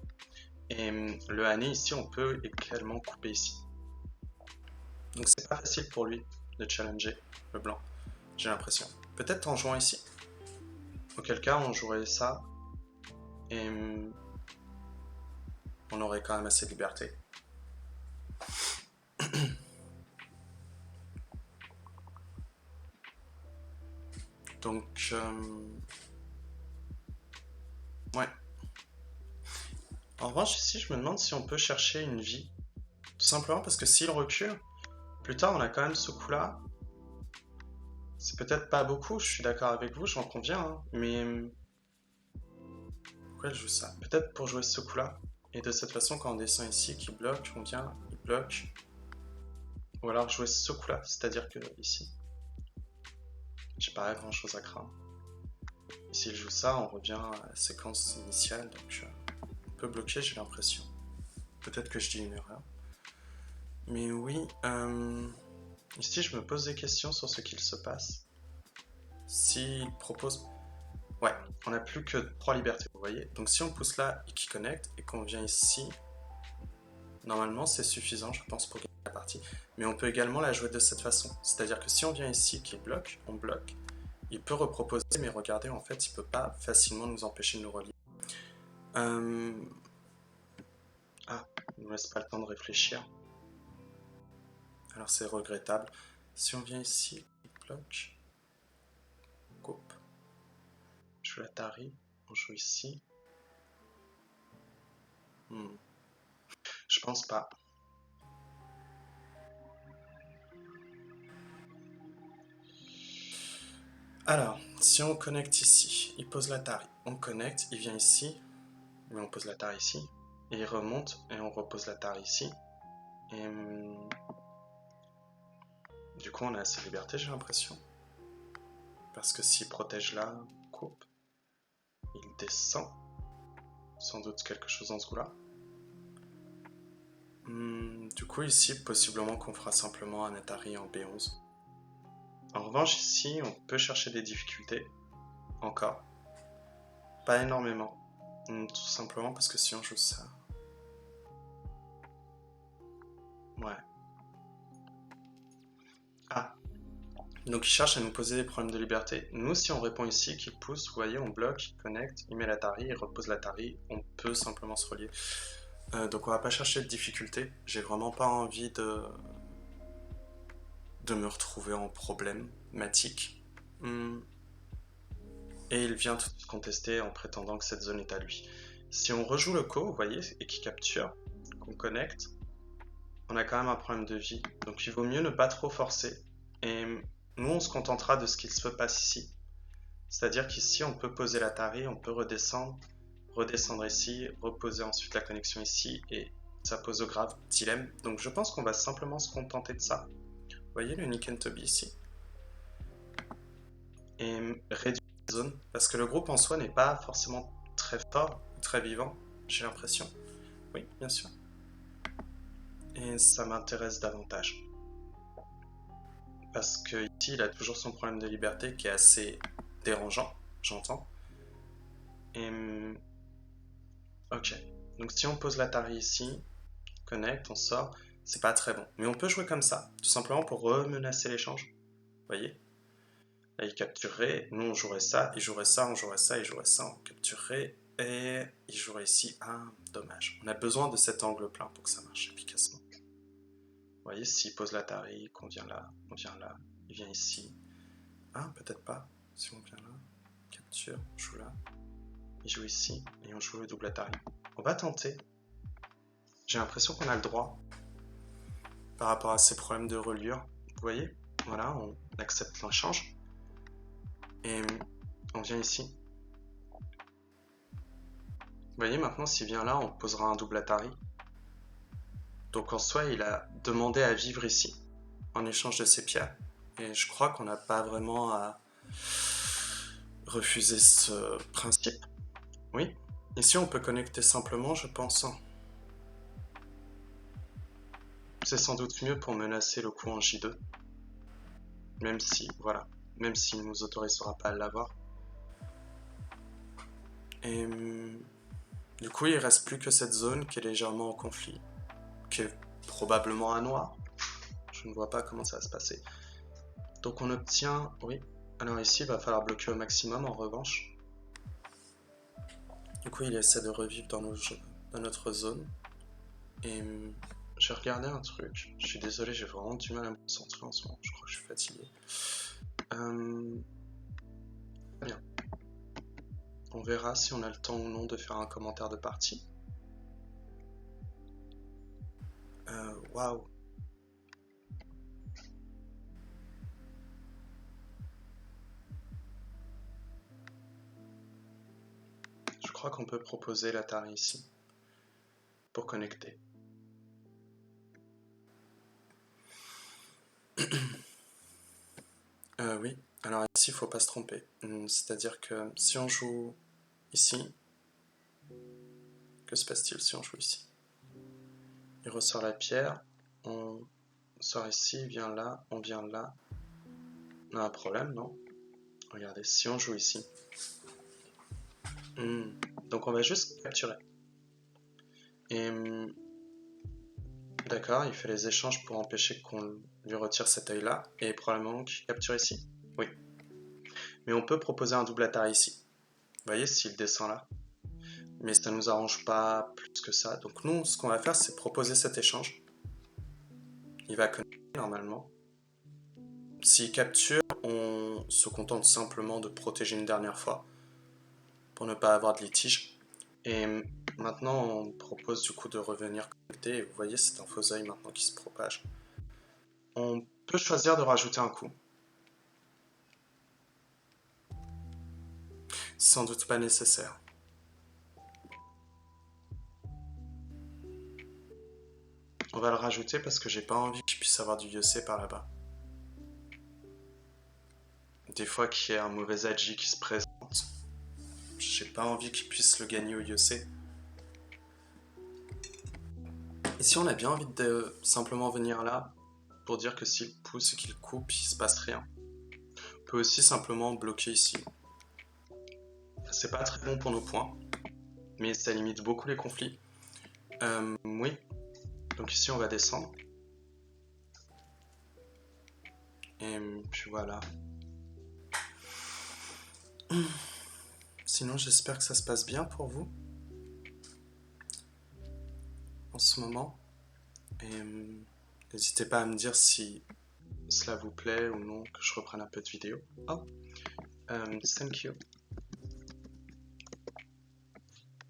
Et le hané ici, on peut également couper ici. Donc c'est pas facile pour lui de challenger le blanc, j'ai l'impression. Peut-être en jouant ici. Auquel cas on jouerait ça et on aurait quand même assez de liberté. Donc ouais. En revanche ici je me demande si on peut chercher une vie. Tout simplement parce que s'il recule, plus tard on a quand même ce coup là. C'est peut-être pas beaucoup, je suis d'accord avec vous, j'en conviens, hein, mais pourquoi elle joue ça? Peut-être pour jouer ce coup-là. Et de cette façon, quand on descend ici, qu'il bloque, on vient, il bloque. Ou alors jouer ce coup-là, c'est-à-dire que ici, j'ai pas grand-chose à craindre. Et s'il joue ça, on revient à la séquence initiale, donc on peut bloquer, j'ai l'impression. Peut-être que je dis une erreur. Mais oui, ici je me pose des questions sur ce qu'il se passe. S'il propose... Ouais, on n'a plus que 3 libertés, vous voyez. Donc si on pousse là et qu'il connecte et qu'on vient ici, normalement c'est suffisant, je pense, pour gagner la partie. Mais on peut également la jouer de cette façon. C'est-à-dire que si on vient ici, qu'il bloque, on bloque. Il peut reproposer, mais regardez, en fait, il peut pas facilement nous empêcher de nous relier. Ah, il ne nous laisse pas le temps de réfléchir. Alors c'est regrettable. Si on vient ici, il bloque. Coupe. Je joue la Tari, on joue ici. Je pense pas. Alors, si on connecte ici, il pose la Tari, on connecte, il vient ici, mais on pose la Tari ici, et il remonte et on repose la Tari ici. Et du coup, on a assez de liberté, j'ai l'impression. Parce que s'il protège là, coupe, il descend. Sans doute quelque chose dans ce goût-là. Du coup, ici, possiblement qu'on fera simplement un Atari en B11. En revanche, ici, on peut chercher des difficultés. Encore. Pas énormément. Tout simplement parce que si on joue ça... Ouais. Ah. Donc il cherche à nous poser des problèmes de liberté. Nous, si on répond ici, qu'il pousse, vous voyez, on bloque, il connecte, il met l'Atari, il repose l'Atari, on peut simplement se relier. Donc on va pas chercher de difficulté. J'ai vraiment pas envie de me retrouver en problématique. Et il vient tout contester en prétendant que cette zone est à lui. Si on rejoue le co, vous voyez, et qu'il capture, qu'on connecte, on a quand même un problème de vie. Donc il vaut mieux ne pas trop forcer. Et nous, on se contentera de ce qu'il se passe ici. C'est-à-dire qu'ici, on peut poser l'Atari, on peut redescendre ici, reposer ensuite la connexion ici, et ça pose au grave dilemme. Donc je pense qu'on va simplement se contenter de ça. Vous voyez le Nick and Toby ici. Et réduire la zone, parce que le groupe en soi n'est pas forcément très fort, très vivant, j'ai l'impression. Oui, bien sûr. Et ça m'intéresse davantage. Parce que ici, il a toujours son problème de liberté qui est assez dérangeant, j'entends. Et... Ok. Donc si on pose l'Atari ici, connecte, on sort, c'est pas très bon. Mais on peut jouer comme ça, tout simplement pour remenacer l'échange. Vous voyez? Là, il capturerait, nous on jouerait ça, il jouerait ça, on jouerait ça, il jouerait ça, on capturerait, et il jouerait ici. Ah, dommage. On a besoin de cet angle plein pour que ça marche efficacement. Vous voyez, s'il pose l'Atari, qu'on vient là, il vient ici. Ah, peut-être pas. Si on vient là, capture, on joue là, il joue ici, et on joue le double Atari. On va tenter. J'ai l'impression qu'on a le droit par rapport à ces problèmes de reliure. Vous voyez? Voilà, on accepte l'échange. Et on vient ici. Vous voyez, maintenant, s'il vient là, on posera un double Atari. Donc en soi, il a demandé à vivre ici, en échange de ses pierres. Et je crois qu'on n'a pas vraiment à refuser ce principe. Oui. Ici, on peut connecter simplement, je pense. C'est sans doute mieux pour menacer le coup en J2. Même si, voilà, même s'il ne nous autorisera pas à l'avoir. Et du coup, il ne reste plus que cette zone qui est légèrement en conflit, qui est probablement un noir. je ne vois pas comment ça va se passer. Donc on obtient, oui, alors ici il va falloir bloquer au maximum en revanche. Du coup il essaie de revivre dans notre zone. Et j'ai regardé un truc, je suis désolé, j'ai vraiment du mal à me concentrer en ce moment, je crois que je suis fatigué. Très bien. On verra si on a le temps ou non de faire un commentaire de partie. Waouh. Je crois qu'on peut proposer l'Atari ici pour connecter. Oui, alors ici il faut pas se tromper. C'est-à-dire que si on joue ici, que se passe-t-il si on joue ici? Il ressort la pierre, on sort ici, il vient là, on vient là. On a un problème, non? Regardez, si on joue ici. Donc on va juste capturer. Et d'accord, il fait les échanges pour empêcher qu'on lui retire cet œil-là, et probablement qu'il capture ici. Oui. Mais on peut proposer un double Atari ici. Vous voyez, s'il descend là. Mais ça nous arrange pas plus que ça. Donc nous, ce qu'on va faire, c'est proposer cet échange. Il va connecter normalement. S'il capture, on se contente simplement de protéger une dernière fois pour ne pas avoir de litige. Et maintenant, on propose du coup de revenir connecter. Et vous voyez, c'est un faux œil maintenant qui se propage. On peut choisir de rajouter un coup. Sans doute pas nécessaire. On va le rajouter parce que j'ai pas envie qu'il puisse avoir du Yosei par là-bas. Des fois qu'il y ait un mauvais Agi qui se présente, j'ai pas envie qu'il puisse le gagner au Yosei. Ici on a bien envie de simplement venir là pour dire que s'il pousse et qu'il coupe, il se passe rien. On peut aussi simplement bloquer ici. C'est pas très bon pour nos points, mais ça limite beaucoup les conflits. Oui, donc ici on va descendre. Et puis voilà. Sinon j'espère que ça se passe bien pour vous en ce moment. Et n'hésitez pas à me dire si cela vous plaît ou non, que je reprenne un peu de vidéo. Oh, thank you.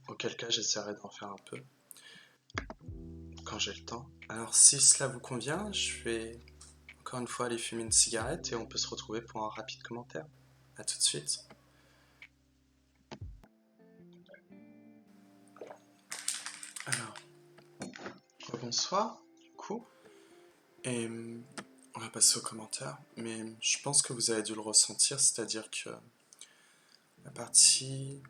Auquel cas j'essaierai d'en faire un peu quand j'ai le temps. Alors si cela vous convient, je vais encore une fois aller fumer une cigarette et on peut se retrouver pour un rapide commentaire. A tout de suite. Alors, bonsoir du coup. Et on va passer aux commentaires. Mais je pense que vous avez dû le ressentir, c'est-à-dire que la partie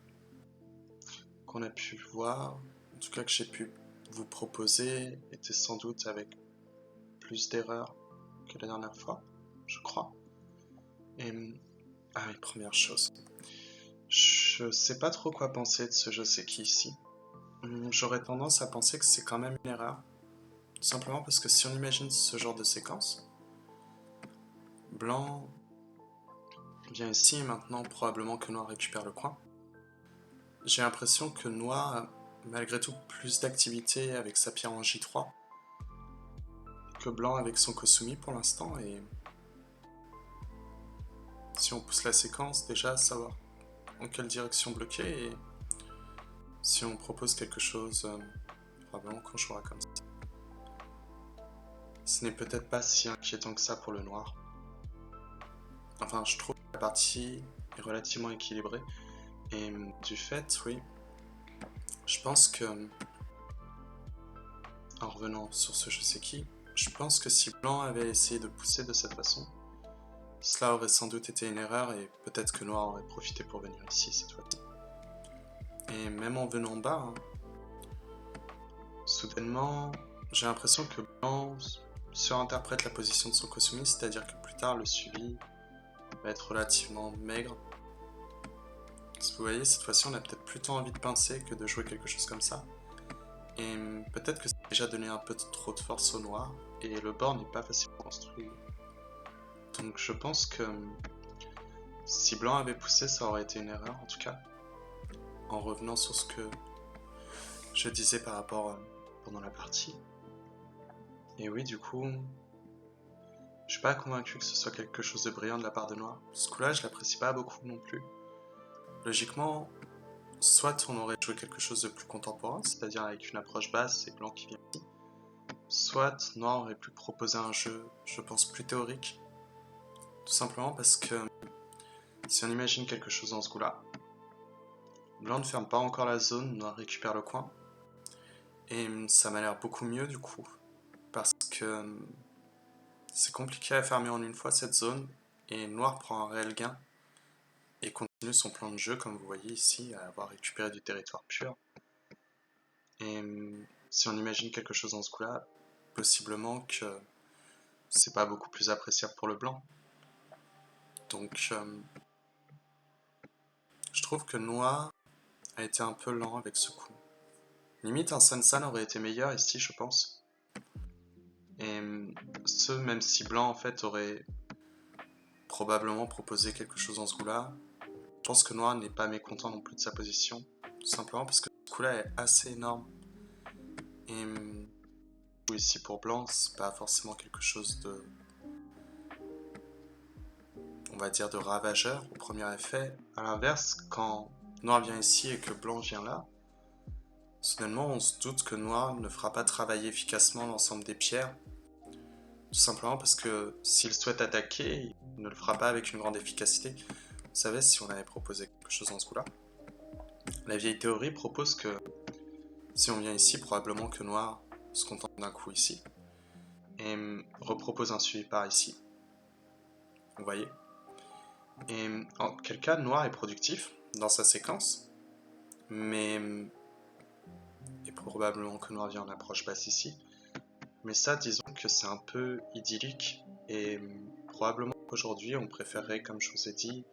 qu'on a pu voir, en tout cas que j'ai pu vous proposer, était sans doute avec plus d'erreurs que la dernière fois, je crois. Et ah oui, première chose, je sais pas trop quoi penser de ce je sais qui ici. J'aurais tendance à penser que c'est quand même une erreur, tout simplement parce que si on imagine ce genre de séquence, blanc vient ici et maintenant probablement que noir récupère le coin. J'ai l'impression que noir a malgré tout plus d'activité avec sa pierre en J3 que blanc avec son Kosumi pour l'instant, et si on pousse la séquence, déjà savoir en quelle direction bloquer, et si on propose quelque chose, probablement qu'on jouera comme ça. Ce n'est peut-être pas si inquiétant que ça pour le noir. Enfin, je trouve que la partie est relativement équilibrée, et du fait, oui, je pense que, en revenant sur ce je sais qui, je pense que si blanc avait essayé de pousser de cette façon, cela aurait sans doute été une erreur et peut-être que noir aurait profité pour venir ici cette fois-ci. Et même en venant bas, soudainement, j'ai l'impression que blanc surinterprète la position de son Kosumi, c'est-à-dire que plus tard le suivi va être relativement maigre. Parce que vous voyez, cette fois-ci on a peut-être plutôt envie de pincer que de jouer quelque chose comme ça. Et peut-être que ça a déjà donné un peu trop de force au noir. et le bord n'est pas facilement construit. Donc je pense que si blanc avait poussé, ça aurait été une erreur en tout cas. En revenant sur ce que je disais par rapport pendant la partie. Et oui, du coup, je suis pas convaincu que ce soit quelque chose de brillant de la part de noir. Ce coup-là, je l'apprécie pas beaucoup non plus. Logiquement, soit on aurait joué quelque chose de plus contemporain, c'est-à-dire avec une approche basse et blanc qui vient ici. Soit noir aurait pu proposer un jeu, je pense, plus théorique. Tout simplement parce que si on imagine quelque chose dans ce goût-là, blanc ne ferme pas encore la zone, noir récupère le coin. Et ça m'a l'air beaucoup mieux du coup. Parce que c'est compliqué à fermer en une fois cette zone, et noir prend un réel gain, et continue son plan de jeu, comme vous voyez ici, à avoir récupéré du territoire pur. Et si on imagine quelque chose dans ce coup-là, possiblement que c'est pas beaucoup plus appréciable pour le blanc. Donc je trouve que noir a été un peu lent avec ce coup. Limite un Sun aurait été meilleur ici, je pense. Et ce, même si blanc en fait aurait probablement proposé quelque chose dans ce coup-là, je pense que noir n'est pas mécontent non plus de sa position. Tout simplement parce que ce coup-là est assez énorme. Et ici pour blanc, c'est pas forcément quelque chose de, on va dire, de ravageur au premier effet. A l'inverse, quand noir vient ici et que blanc vient là, soudainement on se doute que noir ne fera pas travailler efficacement l'ensemble des pierres. Tout simplement parce que s'il souhaite attaquer, il ne le fera pas avec une grande efficacité. Vous savez, si on avait proposé quelque chose dans ce coup-là, la vieille théorie propose que si on vient ici, probablement que noir se contente d'un coup ici, et repropose un suivi par ici. Vous voyez? Et en quel cas, noir est productif dans sa séquence, mais et probablement que noir vient en approche basse ici. Mais ça, disons que c'est un peu idyllique, et probablement qu'aujourd'hui, on préférerait, comme je vous ai dit,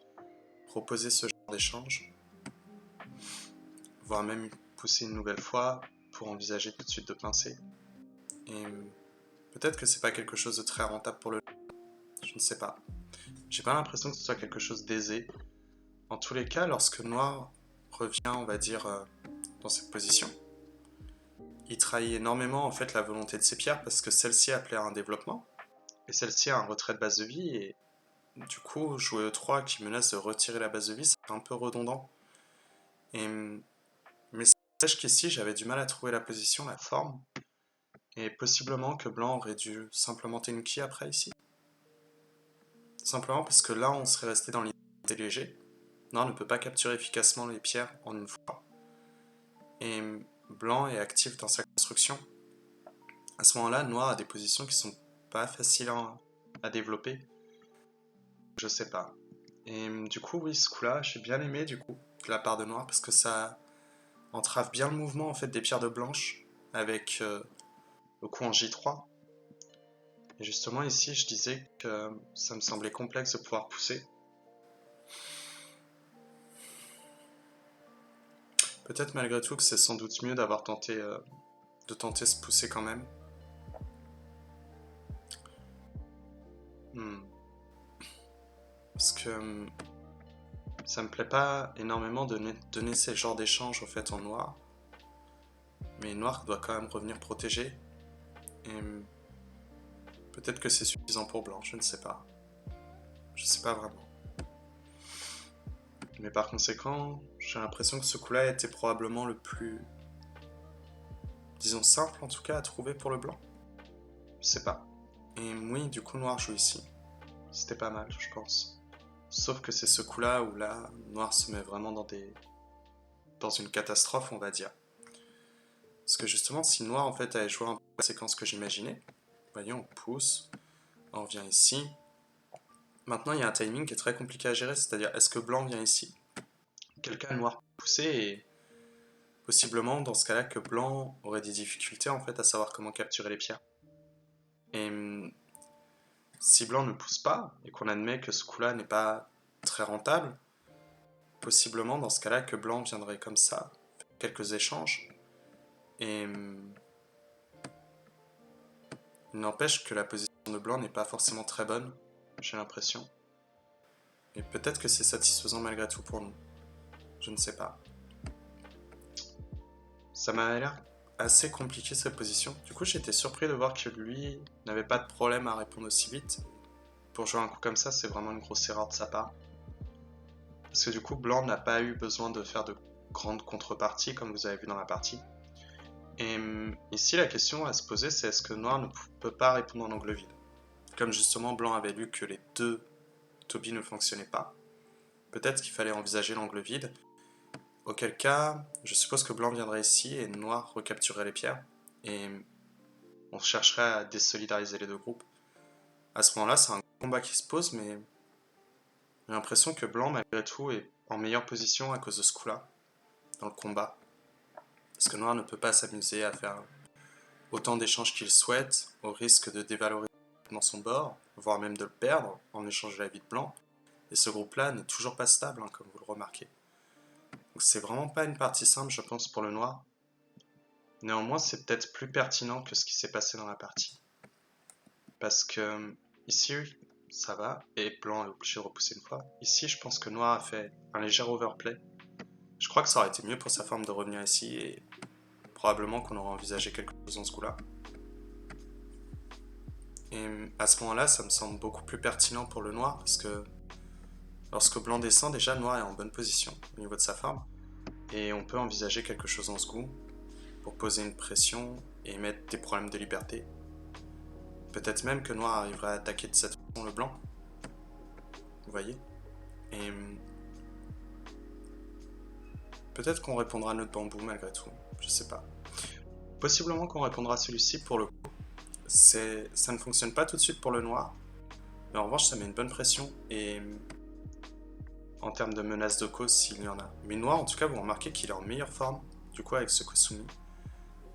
proposer ce genre d'échange, voire même pousser une nouvelle fois pour envisager tout de suite de pincer. Et peut-être que c'est pas quelque chose de très rentable pour le je ne sais pas. J'ai pas l'impression que ce soit quelque chose d'aisé. En tous les cas, lorsque noir revient, on va dire, dans cette position, il trahit énormément en fait la volonté de ses pierres parce que celle-ci appelait à un développement et celle-ci a un retrait de base de vie et du coup jouer E3 qui menace de retirer la base de vie, c'est un peu redondant. Et mais sache qu'ici j'avais du mal à trouver la position, la forme, et possiblement que blanc aurait dû simplement Tenuki après ici. Simplement parce que là on serait resté dans l'idée léger. Noir ne peut pas capturer efficacement les pierres en une fois. Et blanc est actif dans sa construction. À ce moment-là, noir a des positions qui sont pas faciles à développer. Je sais pas. Et du coup, oui, ce coup-là, j'ai bien aimé du coup, de la part de noir, parce que ça entrave bien le mouvement en fait des pierres de blanche, avec le coup en J3. Et justement ici, je disais que ça me semblait complexe de pouvoir pousser. Peut-être malgré tout que c'est sans doute mieux d'avoir tenté de tenter ce pousser quand même. Parce que ça me plaît pas énormément de donner ces genres d'échanges au fait en noir. Mais noir doit quand même revenir protégé. Et peut-être que c'est suffisant pour blanc, je ne sais pas. Je sais pas vraiment. Mais par conséquent, j'ai l'impression que ce coup-là était probablement le plus, disons, simple en tout cas à trouver pour le blanc. Je sais pas. Et oui, du coup, noir joue ici. C'était pas mal, je pense. Sauf que c'est ce coup-là où là, noir se met vraiment dans une catastrophe, on va dire. Parce que justement, si noir en fait avait joué un peu la séquence que j'imaginais, vous voyez, on pousse, on vient ici. Maintenant, il y a un timing qui est très compliqué à gérer, c'est-à-dire est-ce que blanc vient ici? Quel cas noir poussé et possiblement dans ce cas-là que blanc aurait des difficultés en fait à savoir comment capturer les pierres. Et si blanc ne pousse pas et qu'on admet que ce coup-là n'est pas très rentable, possiblement dans ce cas-là que blanc viendrait comme ça, faire quelques échanges et Il n'empêche que la position de blanc n'est pas forcément très bonne, j'ai l'impression. Et peut-être que c'est satisfaisant malgré tout pour nous. Je ne sais pas. Ça m'a l'air assez compliqué cette position. Du coup, j'étais surpris de voir que lui n'avait pas de problème à répondre aussi vite. Pour jouer un coup comme ça, c'est vraiment une grosse erreur de sa part. Parce que du coup, blanc n'a pas eu besoin de faire de grandes contreparties, comme vous avez vu dans la partie. Et ici, la question à se poser, c'est est-ce que noir ne peut pas répondre en angle vide? Comme justement, blanc avait lu que les deux Toby ne fonctionnaient pas. Peut-être qu'il fallait envisager l'angle vide. Auquel cas, je suppose que blanc viendrait ici et noir recapturerait les pierres. Et on chercherait à désolidariser les deux groupes. À ce moment-là, c'est un combat qui se pose, mais j'ai l'impression que blanc, malgré tout, est en meilleure position à cause de ce coup-là, dans le combat. Parce que noir ne peut pas s'amuser à faire autant d'échanges qu'il souhaite, au risque de dévaloriser dans son bord, voire même de le perdre en échange de la vie de blanc. Et ce groupe-là n'est toujours pas stable, hein, comme vous le remarquez. Donc c'est vraiment pas une partie simple, je pense, pour le noir. Néanmoins, c'est peut-être plus pertinent que ce qui s'est passé dans la partie. Parce que ici, ça va, et blanc est obligé de repousser une fois. Ici, je pense que noir a fait un léger overplay. Je crois que ça aurait été mieux pour sa forme de revenir ici, et probablement qu'on aurait envisagé quelque chose dans ce coup-là. Et à ce moment-là, ça me semble beaucoup plus pertinent pour le noir, parce que lorsque blanc descend, déjà, noir est en bonne position au niveau de sa forme, et on peut envisager quelque chose dans ce goût pour poser une pression et mettre des problèmes de liberté. Peut-être même que noir arriverait à attaquer de cette façon le blanc. Vous voyez? Et peut-être qu'on répondra à notre bambou malgré tout, je sais pas. Possiblement qu'on répondra à celui-ci pour le coup. Ça ne fonctionne pas tout de suite pour le noir, mais en revanche ça met une bonne pression et en termes de menace de cause s'il y en a. Mais noir en tout cas vous remarquez qu'il est en meilleure forme du coup avec ce Kosumi.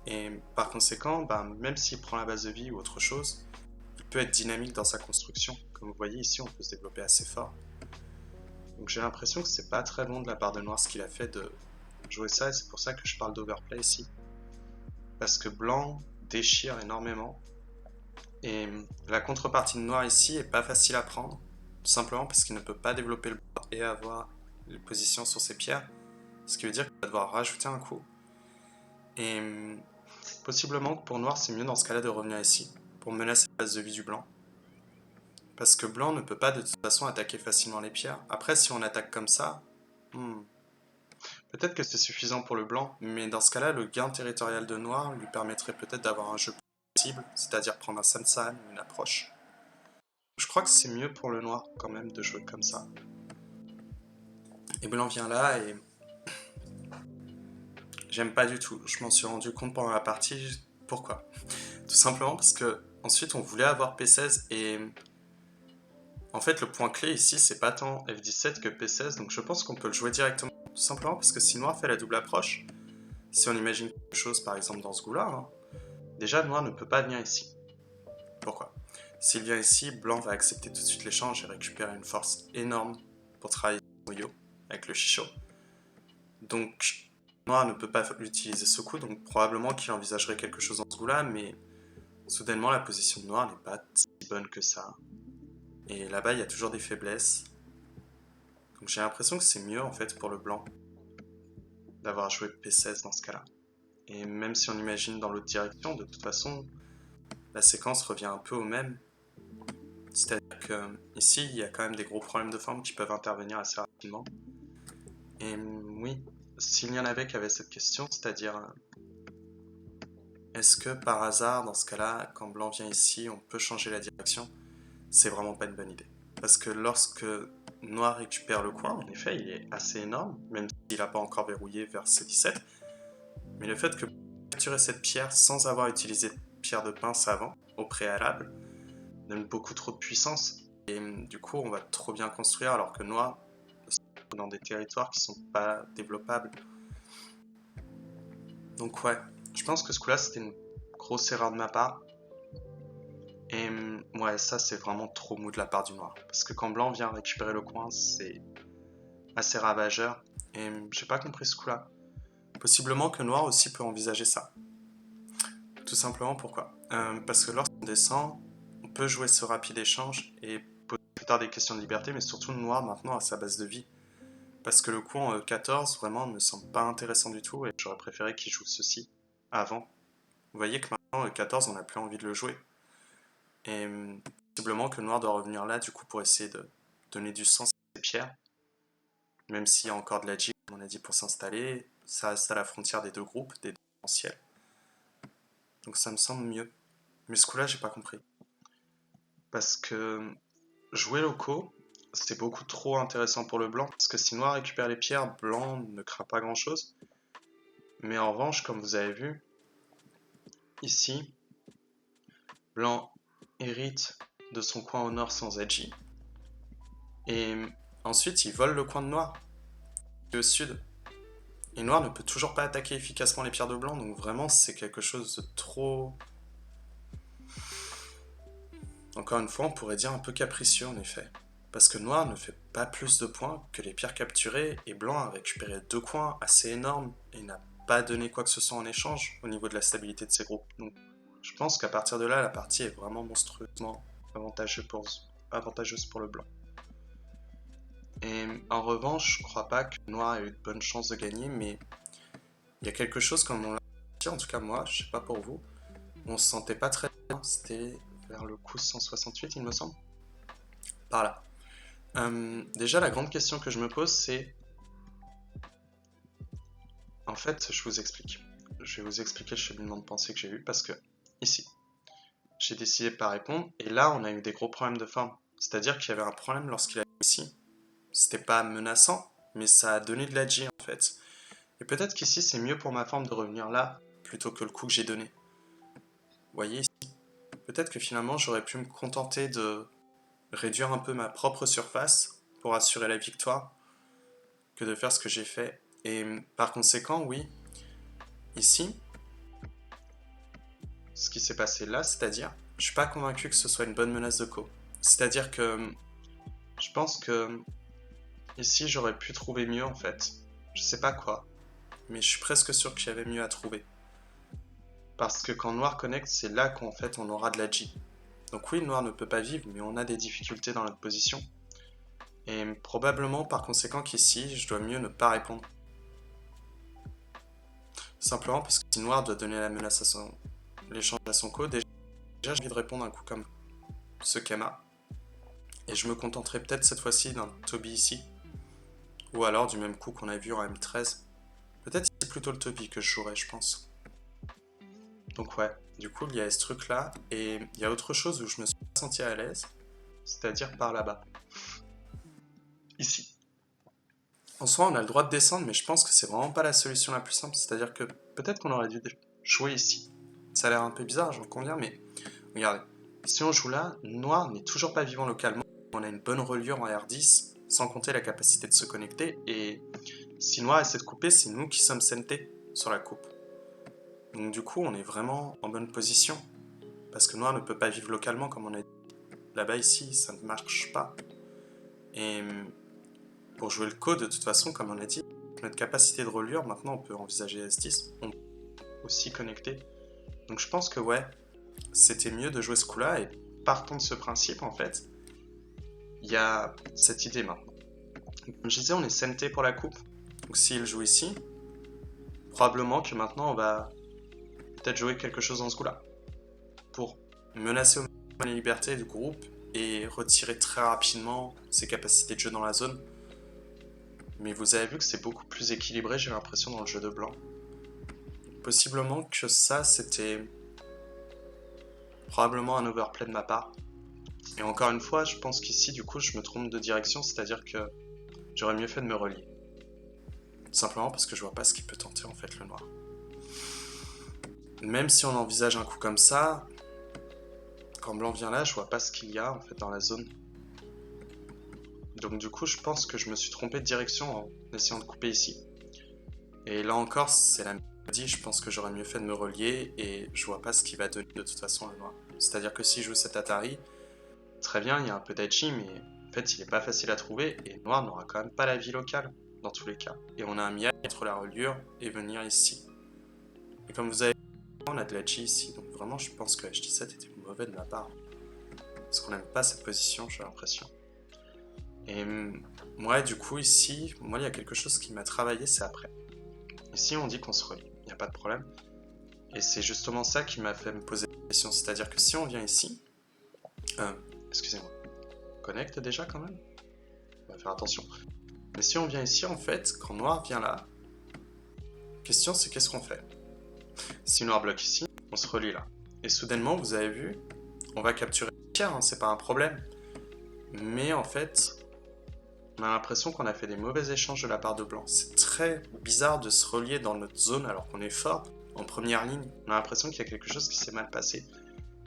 Et par conséquent, même s'il prend la base de vie ou autre chose, il peut être dynamique dans sa construction. Comme vous voyez ici on peut se développer assez fort. Donc j'ai l'impression que c'est pas très bon de la part de noir ce qu'il a fait de jouer ça et c'est pour ça que je parle d'overplay ici. Parce que blanc déchire énormément. Et la contrepartie de noir ici est pas facile à prendre, tout simplement parce qu'il ne peut pas développer le bord et avoir les positions sur ses pierres, ce qui veut dire qu'il va devoir rajouter un coup. Et possiblement que pour noir c'est mieux dans ce cas-là de revenir ici, pour menacer la base de vie du blanc. Parce que blanc ne peut pas de toute façon attaquer facilement les pierres. Après si on attaque comme ça, peut-être que c'est suffisant pour le blanc, mais dans ce cas-là le gain territorial de noir lui permettrait peut-être d'avoir un jeu possible, c'est-à-dire prendre un Sansan ou une approche. Je crois que c'est mieux pour le noir quand même de jouer comme ça. Et blanc vient là et j'aime pas du tout. Je m'en suis rendu compte pendant la partie. Pourquoi? Tout simplement parce que ensuite on voulait avoir P16 et en fait le point clé ici c'est pas tant F17 que P16 donc je pense qu'on peut le jouer directement. Tout simplement parce que si noir fait la double approche, si on imagine quelque chose par exemple dans ce goût là, déjà noir ne peut pas venir ici. Pourquoi? S'il vient ici, blanc va accepter tout de suite l'échange et récupérer une force énorme pour travailler son Oyo avec le Shisho. Donc noir ne peut pas utiliser ce coup, donc probablement qu'il envisagerait quelque chose dans ce goût-là, mais soudainement la position de noir n'est pas si bonne que ça. Et là-bas il y a toujours des faiblesses. Donc j'ai l'impression que c'est mieux en fait pour le blanc d'avoir joué P16 dans ce cas-là. Et même si on imagine dans l'autre direction, de toute façon, la séquence revient un peu au même. C'est-à-dire qu'ici, il y a quand même des gros problèmes de forme qui peuvent intervenir assez rapidement. Et oui, s'il y en avait qui avaient cette question, c'est-à-dire est-ce que par hasard, dans ce cas-là, quand blanc vient ici, on peut changer la direction? C'est vraiment pas une bonne idée. Parce que lorsque noir récupère le coin, en effet, il est assez énorme, même s'il n'a pas encore verrouillé vers C17. Mais le fait que capturer cette pierre sans avoir utilisé de pierre de pince avant, au préalable, donne beaucoup trop de puissance. Et du coup, on va trop bien construire, alors que noir, dans des territoires qui sont pas développables. Donc ouais, je pense que ce coup-là, c'était une grosse erreur de ma part. Et ouais, ça, c'est vraiment trop mou de la part du noir. Parce que quand blanc vient récupérer le coin, c'est assez ravageur. Et j'ai pas compris ce coup-là. Possiblement que noir aussi peut envisager ça. Tout simplement pourquoi? Parce que lorsque on descend, on peut jouer ce rapide échange et poser plus tard des questions de liberté, mais surtout le noir maintenant à sa base de vie. Parce que le coup en E14 vraiment ne me semble pas intéressant du tout et j'aurais préféré qu'il joue ceci avant. Vous voyez que maintenant E14 on n'a plus envie de le jouer. Et possiblement que le noir doit revenir là du coup pour essayer de donner du sens à ces pierres. Même s'il y a encore de la G, comme on a dit, pour s'installer, ça reste à la frontière des deux groupes, des deux potentiels. Donc ça me semble mieux. Mais ce coup-là, j'ai pas compris. Parce que jouer locaux, c'est beaucoup trop intéressant pour le blanc. Parce que si noir récupère les pierres, blanc ne craint pas grand-chose. Mais en revanche, comme vous avez vu, ici, blanc hérite de son coin au nord sans edgy. Et ensuite, il vole le coin de noir, au sud. Et noir ne peut toujours pas attaquer efficacement les pierres de blanc, donc vraiment, c'est quelque chose de trop... Encore une fois, on pourrait dire un peu capricieux en effet. Parce que noir ne fait pas plus de points que les pierres capturées, et blanc a récupéré 2 coins assez énormes, et n'a pas donné quoi que ce soit en échange au niveau de la stabilité de ses groupes. Donc je pense qu'à partir de là, la partie est vraiment monstrueusement avantageuse pour le blanc. Et en revanche, je crois pas que noir ait eu de bonnes chances de gagner, mais il y a quelque chose comme on l'a dit, en tout cas moi, je sais pas pour vous, on se sentait pas très bien, c'était vers le coup 168 il me semble. Par là. Déjà la grande question que je me pose c'est... En fait, je vous explique. Je vais vous expliquer le cheminement de pensée que j'ai eu parce que, ici, j'ai décidé de pas répondre et là on a eu des gros problèmes de forme. C'est-à-dire qu'il y avait un problème lorsqu'il a ici. C'était pas menaçant, mais ça a donné de la G en fait. Et peut-être qu'ici c'est mieux pour ma forme de revenir là plutôt que le coup que j'ai donné. Vous voyez ici, peut-être que finalement j'aurais pu me contenter de réduire un peu ma propre surface pour assurer la victoire que de faire ce que j'ai fait. Et par conséquent, oui, ici, ce qui s'est passé là, c'est-à-dire, je suis pas convaincu que ce soit une bonne menace de co. C'est-à-dire que je pense que ici j'aurais pu trouver mieux en fait. Je sais pas quoi, mais je suis presque sûr qu'il y avait mieux à trouver. Parce que quand noir connecte, c'est là qu'en fait on aura de la G. Donc oui, noir ne peut pas vivre, mais on a des difficultés dans notre position. Et probablement par conséquent qu'ici, je dois mieux ne pas répondre. Simplement parce que si noir doit donner la menace à son... l'échange à son co, déjà j'ai envie de répondre un coup comme ce Kama. Et je me contenterai peut-être cette fois-ci d'un Toby ici. Ou alors du même coup qu'on a vu en M13. Peut-être c'est plutôt le Toby que je jouerai, je pense. Donc ouais, du coup il y a ce truc là, et il y a autre chose où je me suis pas senti à l'aise, c'est-à-dire par là-bas. Ici. En soi on a le droit de descendre, mais je pense que c'est vraiment pas la solution la plus simple, c'est-à-dire que peut-être qu'on aurait dû jouer ici. Ça a l'air un peu bizarre, j'en conviens, mais regardez. Si on joue là, noir n'est toujours pas vivant localement, on a une bonne reliure en R10, sans compter la capacité de se connecter, et si noir essaie de couper, c'est nous qui sommes CNT sur la coupe. Donc du coup, on est vraiment en bonne position, parce que noir ne peut pas vivre localement comme on a dit. Là-bas, ici, ça ne marche pas. Et pour jouer le code, de toute façon, comme on a dit, notre capacité de reliure, maintenant, on peut envisager S10, on peut aussi connecter. Donc je pense que ouais, c'était mieux de jouer ce coup-là, et partant de ce principe, en fait, il y a cette idée maintenant. Comme je disais, on est CNT pour la coupe, donc s'il joue ici, probablement que maintenant on va peut-être jouer quelque chose dans ce coup-là, pour menacer au maximum les libertés du groupe et retirer très rapidement ses capacités de jeu dans la zone. Mais vous avez vu que c'est beaucoup plus équilibré, j'ai l'impression, dans le jeu de blanc. Possiblement que ça, c'était probablement un overplay de ma part. Et encore une fois, je pense qu'ici, du coup, je me trompe de direction, c'est-à-dire que j'aurais mieux fait de me relier. Simplement parce que je vois pas ce qui peut tenter, en fait, le noir. Même si on envisage un coup comme ça, quand blanc vient là, je vois pas ce qu'il y a, en fait, dans la zone. Donc du coup, je pense que je me suis trompé de direction en essayant de couper ici. Et là encore, c'est la même chose. Je pense que j'aurais mieux fait de me relier et je vois pas ce qu'il va donner de toute façon le noir. C'est-à-dire que si je joue cet Atari, très bien, il y a un peu d'Aichi, mais en fait, il est pas facile à trouver et noir n'aura quand même pas la vie locale dans tous les cas. Et on a un miel entre la reliure et venir ici. Et comme vous avez vu, on a de l'Aichi ici, donc vraiment, je pense que H17 était mauvais de ma part. Parce qu'on n'aime pas cette position, j'ai l'impression. Et moi, du coup, ici, moi, il y a quelque chose qui m'a travaillé, c'est après. Ici, on dit qu'on se relie, il n'y a pas de problème. Et c'est justement ça qui m'a fait me poser la question. C'est-à-dire que si on vient ici... excusez-moi. Connecte déjà quand même. On va faire attention. Mais si on vient ici, en fait, quand noir vient là, la question c'est qu'est-ce qu'on fait? Si noir bloque ici, on se relie là. Et soudainement, vous avez vu, on va capturer le tiers, hein, c'est pas un problème. Mais en fait, on a l'impression qu'on a fait des mauvais échanges de la part de blanc. C'est très bizarre de se relier dans notre zone alors qu'on est fort en première ligne. On a l'impression qu'il y a quelque chose qui s'est mal passé.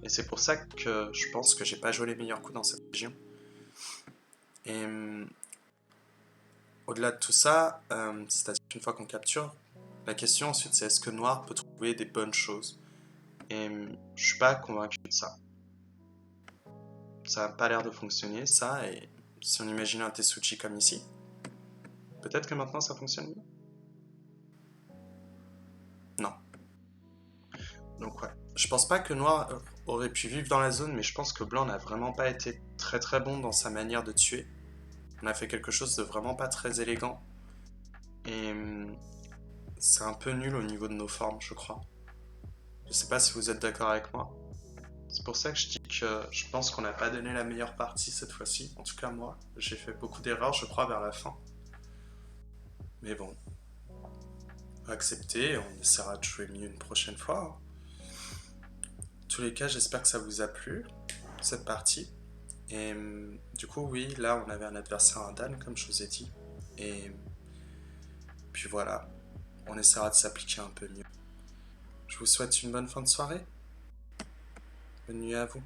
Et c'est pour ça que je pense que j'ai pas joué les meilleurs coups dans cette région. Et au-delà de tout ça, c'est-à-dire qu'une fois qu'on capture, la question ensuite c'est est-ce que noir peut trouver des bonnes choses? Et je suis pas convaincu de ça. Ça n'a pas l'air de fonctionner, ça, et si on imagine un Tetsuchi comme ici, peut-être que maintenant ça fonctionne mieux? Non. Donc ouais. Je pense pas que noir aurait pu vivre dans la zone, mais je pense que blanc n'a vraiment pas été très très bon dans sa manière de tuer. On a fait quelque chose de vraiment pas très élégant. Et c'est un peu nul au niveau de nos formes, je crois. Je sais pas si vous êtes d'accord avec moi. C'est pour ça que je dis que je pense qu'on n'a pas donné la meilleure partie cette fois-ci. En tout cas, moi, j'ai fait beaucoup d'erreurs, je crois, vers la fin. Mais bon, on va accepter, on essaiera de jouer mieux une prochaine fois. En tous les cas, j'espère que ça vous a plu, cette partie. Et du coup, oui, là, on avait un adversaire, un Dan, comme je vous ai dit. Et puis voilà, on essaiera de s'appliquer un peu mieux. Je vous souhaite une bonne fin de soirée. Bonne nuit à vous.